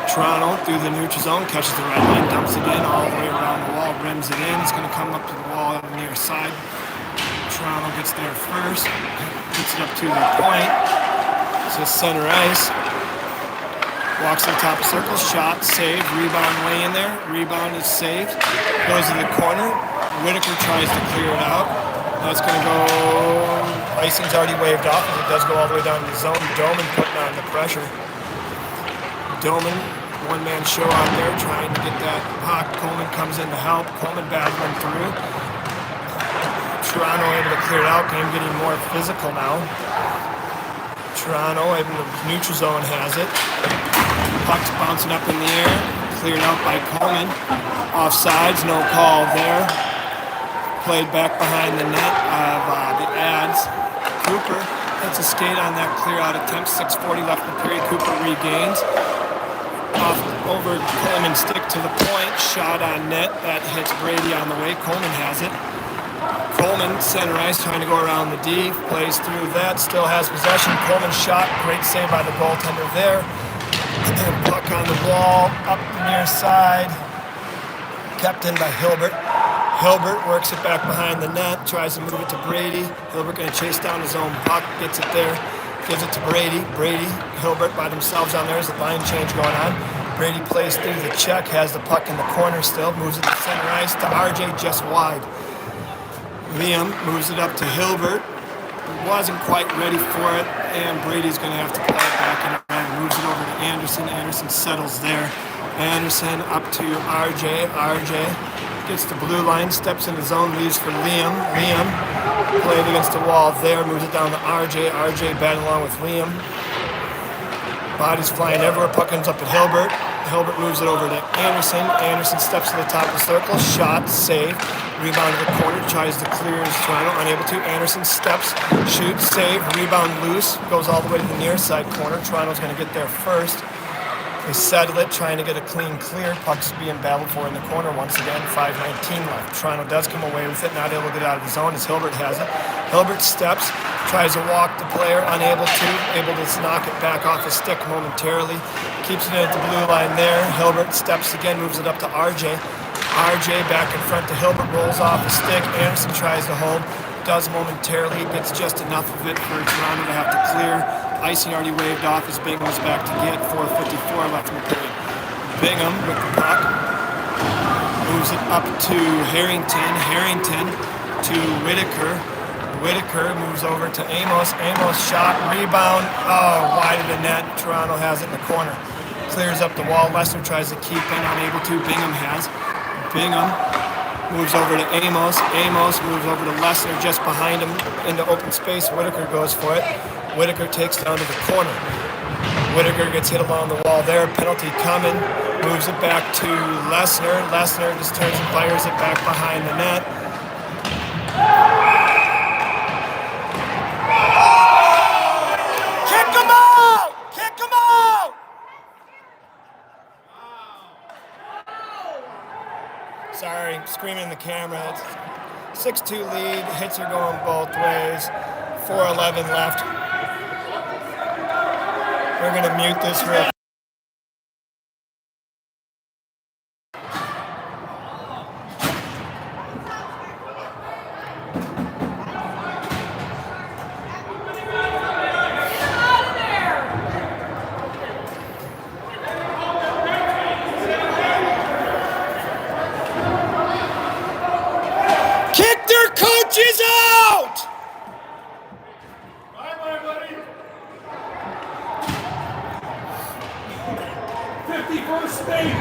Toronto through the neutral zone, catches the red line, dumps it in all the way around the wall, rims it in. It's going to come up to the wall on the near side. Toronto gets there first, gets it up to the point. It's just center ice. Walks to the top of the circle, shot, saved, rebound way in there. Rebound is saved. Goes to the corner. Whitaker tries to clear it out. That's going to go. Icing's already waved off, as it does go all the way down to the zone. Doman putting on the pressure. Doman, one-man show out there, trying to get that puck. Coleman comes in to help. Coleman battling through. Toronto able to clear it out. Game getting more physical now. Toronto able to neutral zone has it. Puck's bouncing up in the air. Cleared out by Coleman. Offsides, no call there. Played back behind the net of the Ads. Cooper gets a skate on that clear out attempt. 6:40 left in the period. Cooper regains. Off over Coleman's stick to the point. Shot on net. That hits Brady on the way. Coleman has it. Coleman, center ice, trying to go around the D. Plays through that. Still has possession. Coleman shot. Great save by the goaltender there. Puck on the wall. Up the near side. Kept in by Hilbert. Hilbert works it back behind the net. Tries to move it to Brady. Hilbert going to chase down his own puck. Gets it there. Gives it to Brady. Brady, Hilbert by themselves on there. There's a line change going on. Brady plays through the check, has the puck in the corner still, moves it to center ice to RJ just wide. Liam moves it up to Hilbert. Wasn't quite ready for it, and Brady's going to have to play it back and moves it over to Anderson. Anderson settles there. Anderson up to RJ. RJ gets the blue line, steps in the zone, leaves for Liam. Liam played against the wall there, moves it down to RJ. RJ batting along with Liam. Bodies flying everywhere, puck comes up at Hilbert. Hilbert moves it over to Anderson. Anderson steps to the top of the circle, shot, save. Rebound to the corner, tries to clear his Toronto, unable to. Anderson steps, shoots, save, rebound loose, goes all the way to the near side corner. Toronto's going to get there first. They settle it, trying to get a clean clear. Puck's being battled for in the corner once again. 5:19 left. Toronto does come away with it, not able to get out of the zone as Hilbert has it. Hilbert steps, tries to walk the player, unable to, able to knock it back off his stick momentarily. Keeps it at the blue line there. Hilbert steps again, moves it up to RJ. RJ back in front to Hilbert, rolls off the stick. Anderson tries to hold, does momentarily, gets just enough of it for Toronto to have to clear. Icing already waved off as Bingham's back to get. 4:54 left in the period. Bingham with the puck. Moves it up to Harrington. Harrington to Whitaker. Whitaker moves over to Amos. Amos shot, rebound. Oh, wide of the net. Toronto has it in the corner. Clears up the wall. Lester tries to keep in, unable to. Bingham has. Bingham moves over to Amos. Amos moves over to Lester just behind him into open space. Whitaker goes for it. Whitaker takes down to the corner. Whitaker gets hit along the wall there. Penalty coming. Moves it back to Lesnar. Lesnar just turns and fires it back behind the net. Kick him out! Kick him out! Sorry, screaming in the camera. It's 6-2 lead. Hits are going both ways. 4:11 left. We're going to mute this real quick. Kick their coaches out! 51st state.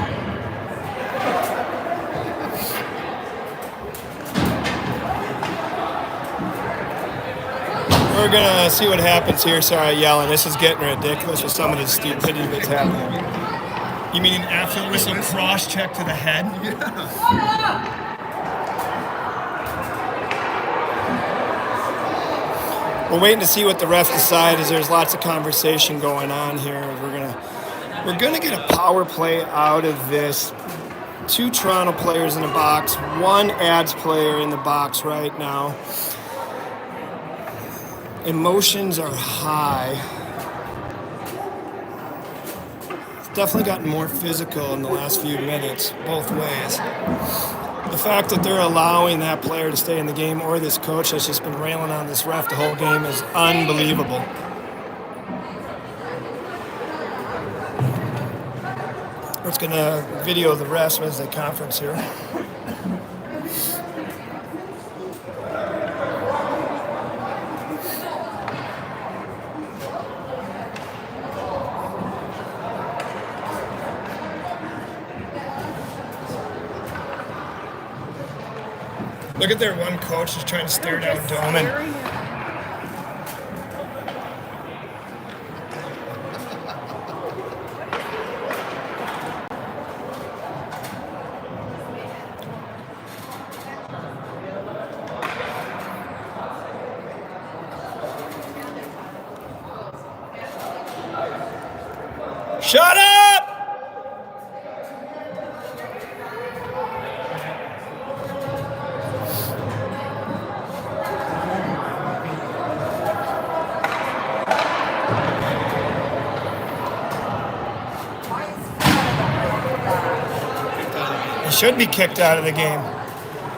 We're gonna see what happens here. Sorry, yelling. This is getting ridiculous with some of the stupidity that's happening. You mean an after whistle cross check to the head? We're waiting to see what the refs decide, as there's lots of conversation going on here. We're gonna get a power play out of this. 2 Toronto players in the box, 1 Ads player in the box right now. Emotions are high. It's definitely gotten more physical in the last few minutes, both ways. The fact that they're allowing that player to stay in the game, or this coach that's just been railing on this ref the whole game, is unbelievable. We're just gonna video the refs as they conference here. Look at their one coach just trying to stare down Doman. Shut up! He should be kicked out of the game.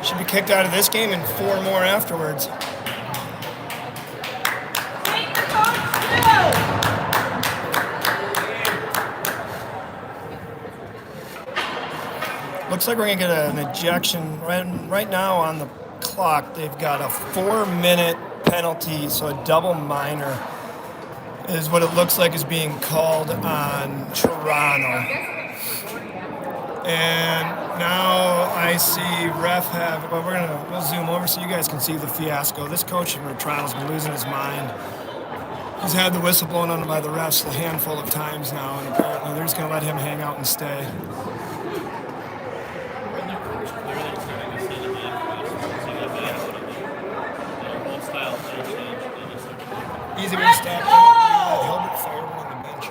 Should be kicked out of this game and 4 more afterwards. Looks like we're gonna get an ejection right now on the clock. They've got a 4-minute penalty, so a double minor is what it looks like is being called on Toronto. And now I see ref have. Well, we'll zoom over so you guys can see the fiasco. This coach in Toronto's been losing his mind. He's had the whistle blown on him by the refs a handful of times now, and apparently they're just gonna let him hang out and stay. Easy way to stop that. Hilbert fired him on the bench.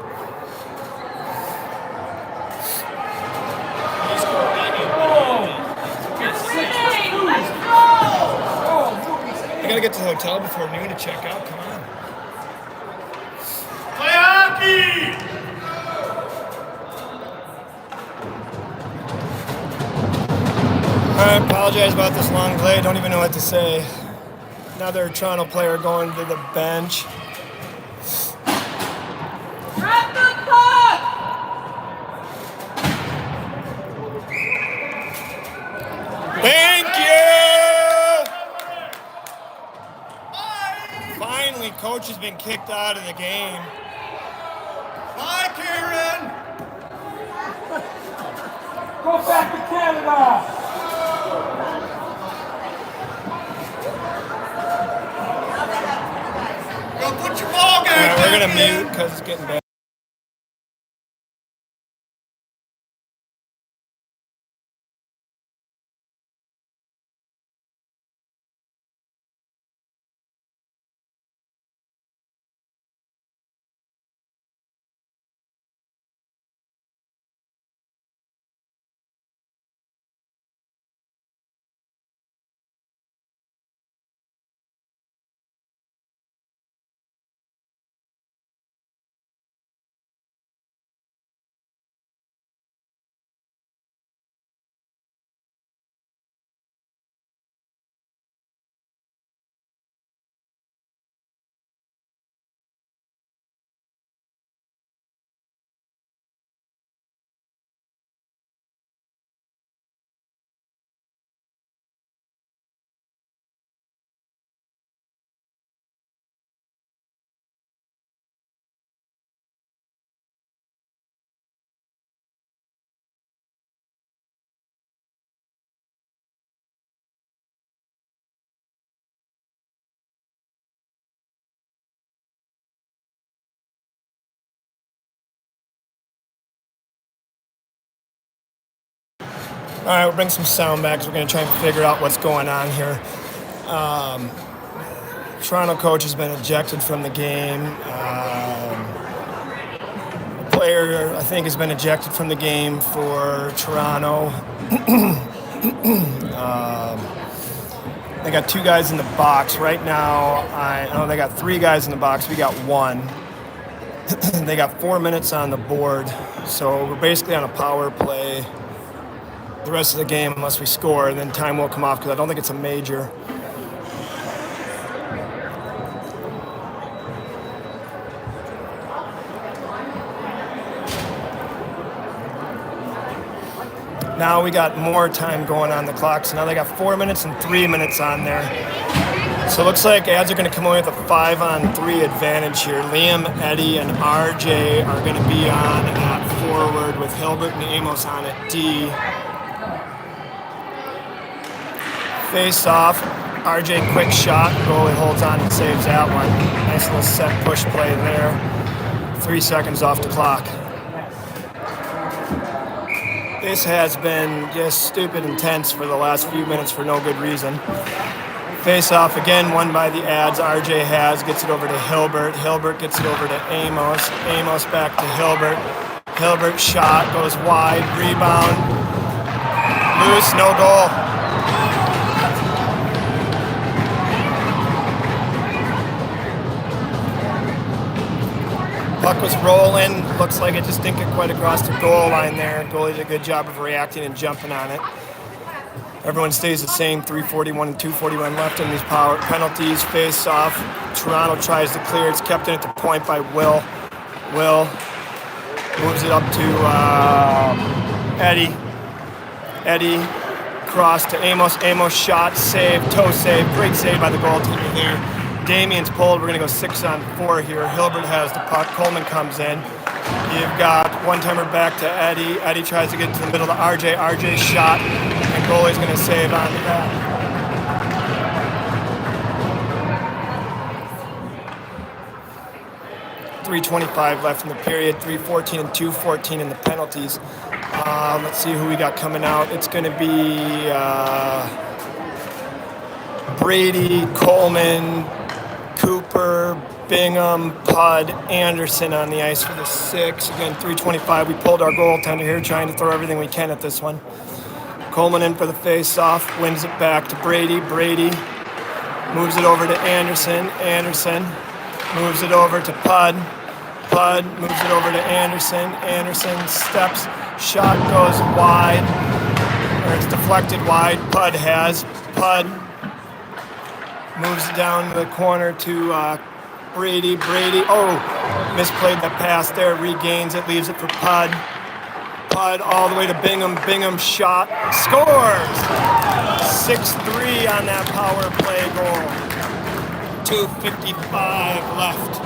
I gotta get to the hotel before noon to check out. Come on. Play hockey! I apologize about this long delay. Don't even know what to say. Another Toronto player going to the bench. Grab the puck! Thank you! Finally, coach has been kicked out of the game. Bye, Karen! Go back to Canada. Go put your ball game Alright, we're gonna back in. mute because it's getting bad. All right, we'll bring some sound back 'cause we're going to try and figure out what's going on here. Toronto coach has been ejected from the game. Player, I think, has been ejected from the game for Toronto. They got 2 guys in the box right now. They got 3 guys in the box. We got 1. They got 4 minutes on the board, so we're basically on a power play the rest of the game unless we score, and then time will come off because I don't think it's a major. Now we got more time going on the clock, so now they got 4 minutes and 3 minutes on there. So it looks like ads are going to come away with a 5-on-3 advantage here. Liam, Eddie, and RJ are going to be on at forward with Hilbert and Amos on at D. Face off, RJ quick shot, goalie holds on and saves that one. Nice little set push play there. 3 seconds off the clock. This has been just stupid intense for the last few minutes for no good reason. Face off again, won by the ads. RJ gets it over to Hilbert. Hilbert gets it over to Amos. Amos back to Hilbert. Hilbert shot, goes wide, rebound. Loose, no goal. Puck was rolling. Looks like it just didn't get quite across the goal line there. Goalie did a good job of reacting and jumping on it. Everyone stays the same. 3:41 and 2:41 left in these power penalties. Face off. Toronto tries to clear. It's kept in at the point by Will. Will moves it up to Eddie. Eddie cross to Amos. Amos shot, save, toe save. Great save by the goaltender there. Damien's pulled. We're going to go 6-on-4 here. Hilbert has the puck. Coleman comes in. You've got one-timer back to Eddie. Eddie tries to get into the middle to RJ. RJ shot, and goalie's going to save on that. .325 left in the period. 3:14 and 2:14 in the penalties. Let's see who we got coming out. It's going to be Brady, Coleman, Cooper, Bingham, Pudd, Anderson on the ice for the 6. Again, 3:25. We pulled our goaltender here, trying to throw everything we can at this one. Coleman in for the face-off, wins it back to Brady. Brady moves it over to Anderson. Anderson moves it over to Pudd. Pudd moves it over to Anderson. Anderson steps, shot goes wide, or it's deflected wide. Pudd moves it down to the corner to Brady. Brady, misplayed the pass there, regains it, leaves it for Pudd. Pudd all the way to Bingham. Bingham shot, scores! 6-3 on that power play goal. 2:55 left.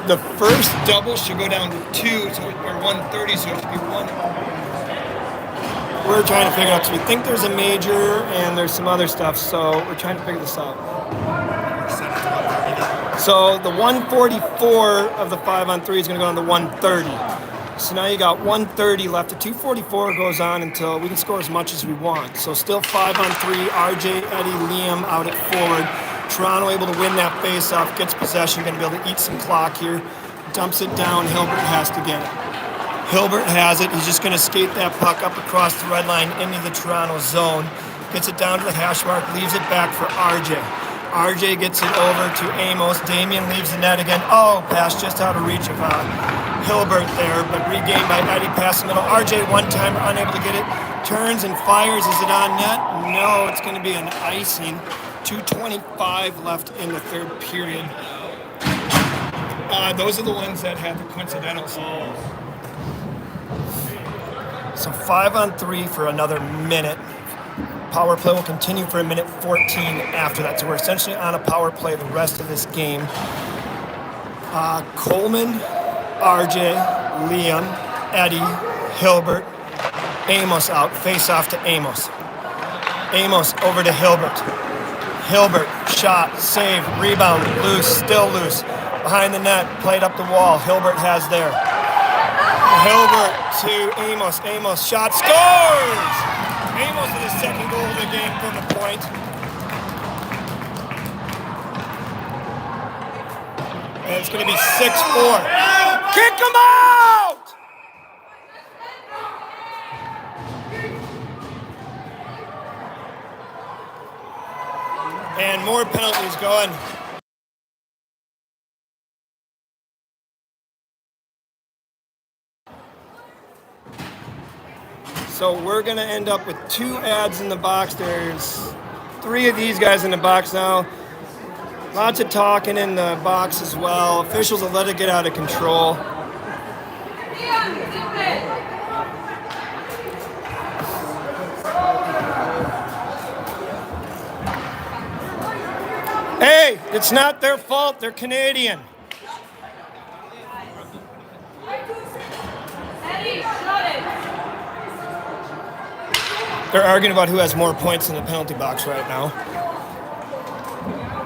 The first double should go down to 2, or 130, so it should be 1. We're trying to figure it out, because we think there's a major and there's some other stuff, so we're trying to figure this out. So the 144 of the 5-on-3 is going to go down to 130. So now you got 130 left. The 244 goes on until we can score as much as we want. So still 5-on-3, RJ, Eddie, Liam out at forward. Toronto able to win that face-off, gets possession, going to be able to eat some clock here. Dumps it down, Hilbert has to get it. Hilbert has it, he's just going to skate that puck up across the red line into the Toronto zone. Gets it down to the hash mark, leaves it back for RJ. RJ gets it over to Amos. Damien leaves the net again. Pass just out of reach of Hilbert there, but regained by Eddie, pass the middle. RJ one-timer, unable to get it. Turns and fires, is it on net? No, it's going to be an icing. 2:25 left in the third period. Those are the ones that had the coincidentals. So 5-on-3 for another minute. Power play will continue for 1:14 after that. So we're essentially on a power play the rest of this game. Coleman, RJ, Liam, Eddie, Hilbert, Amos out. Face off to Amos. Amos over to Hilbert. Hilbert, shot, save, rebound, loose, still loose. Behind the net, played up the wall. Hilbert has there. Hilbert to Amos. Amos, shot, scores! Amos with his second goal of the game from the point. And it's going to be 6-4. Kick him out! And more penalties going. So we're going to end up with 2 ads in the box. There's 3 of these guys in the box now. Lots of talking in the box as well. Officials have let it get out of control. Hey, it's not their fault. They're Canadian. They're arguing about who has more points in the penalty box right now.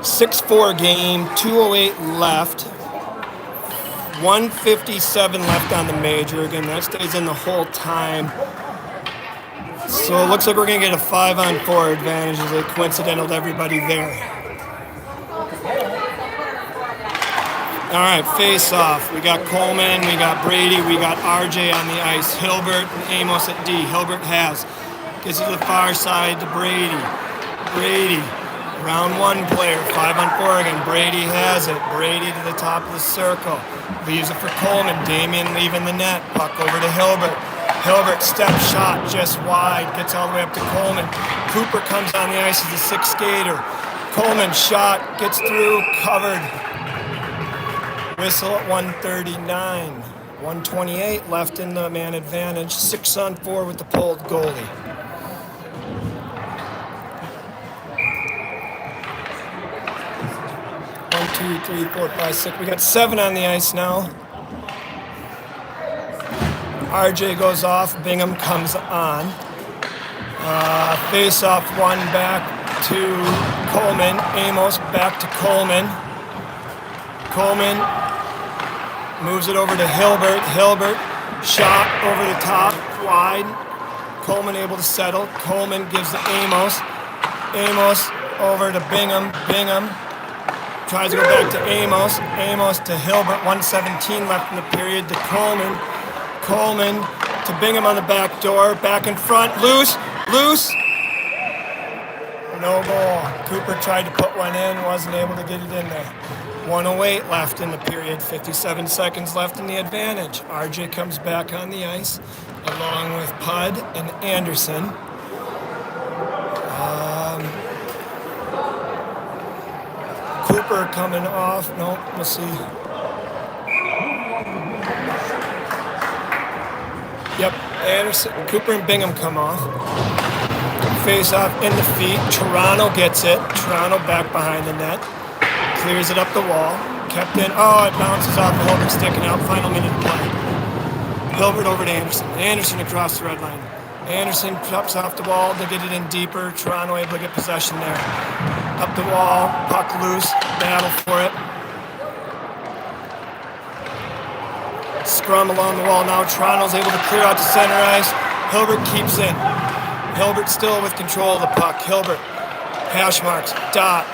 6-4 game, 2:08 left. 1:57 left on the major. Again, that stays in the whole time. So it looks like we're going to get a 5-on-4 advantage as a coincidental to everybody there. All right, face off. We got Coleman, we got Brady, we got RJ on the ice. Hilbert and Amos at D. Hilbert has. Gets it to the far side to Brady. Brady, round 1 player, 5-on-4 again. Brady has it. Brady to the top of the circle. Leaves it for Coleman. Damien leaving the net. Puck over to Hilbert. Hilbert step shot just wide. Gets all the way up to Coleman. Cooper comes on the ice as the 6th skater. Coleman shot. Gets through. Covered. Whistle at 1:39. 1:28 left in the man advantage. 6-on-4 with the pulled goalie. One, two, three, four, five, six. We got 7 on the ice now. RJ goes off. Bingham comes on. Face off 1 back to Coleman. Amos back to Coleman. Coleman moves it over to Hilbert. Hilbert, shot over the top, wide. Coleman able to settle. Coleman gives to Amos. Amos over to Bingham. Bingham tries to go back to Amos. Amos to Hilbert. 1:17 left in the period to Coleman. Coleman to Bingham on the back door. Back in front. Loose. Loose. No goal. Cooper tried to put one in. Wasn't able to get it in there. 1:08 left in the period, 57 seconds left in the advantage. RJ comes back on the ice, along with Pudd and Anderson. Cooper coming off. No, we'll see. Yep, Anderson, Cooper and Bingham come off. Face off in the feet. Toronto gets it. Toronto back behind the net. Clears it up the wall. Kept in. Oh, it bounces off the Hilbert sticking out. Final minute of play. Hilbert over to Anderson. Anderson across the red line. Anderson drops off the wall. They get it in deeper. Toronto able to get possession there. Up the wall. Puck loose. Battle for it. Scrum along the wall now. Toronto's able to clear out to center ice. Hilbert keeps in. Hilbert still with control of the puck. Hilbert. Hash marks. Dot.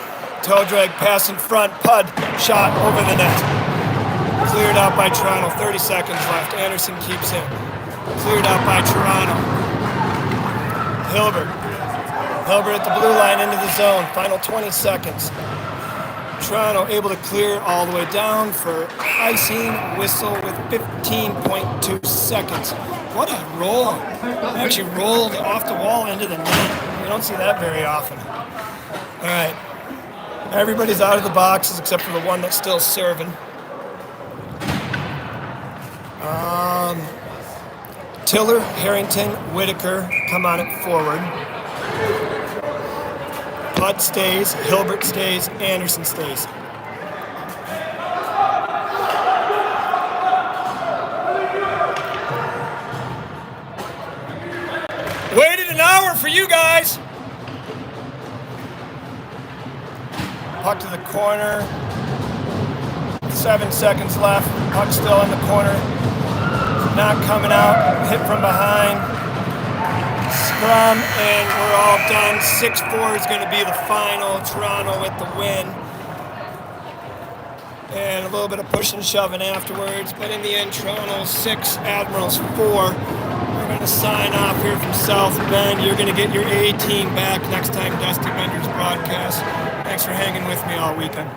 Toe drag, pass in front, Pudd, shot over the net. Cleared out by Toronto, 30 seconds left. Anderson keeps it. Cleared out by Toronto. Hilbert. Hilbert at the blue line into the zone, final 20 seconds. Toronto able to clear all the way down for icing, whistle with 15.2 seconds. What a roll. Actually rolled off the wall into the net. You don't see that very often. All right. Everybody's out of the boxes except for the one that's still serving. Tiller, Harrington, Whitaker come on it forward. Pudd stays, Hilbert stays, Anderson stays. Waited an hour for you guys. Puck to the corner. 7 seconds left. Puck still in the corner. Not coming out. Hit from behind. Scrum, and we're all done. 6-4 is going to be the final. Toronto with the win. And a little bit of push and shoving afterwards. But in the end, Toronto 6, Admirals 4. We're going to sign off here from South Bend. You're going to get your A team back next time Dusty Bender's broadcast. Thanks for hanging with me all weekend.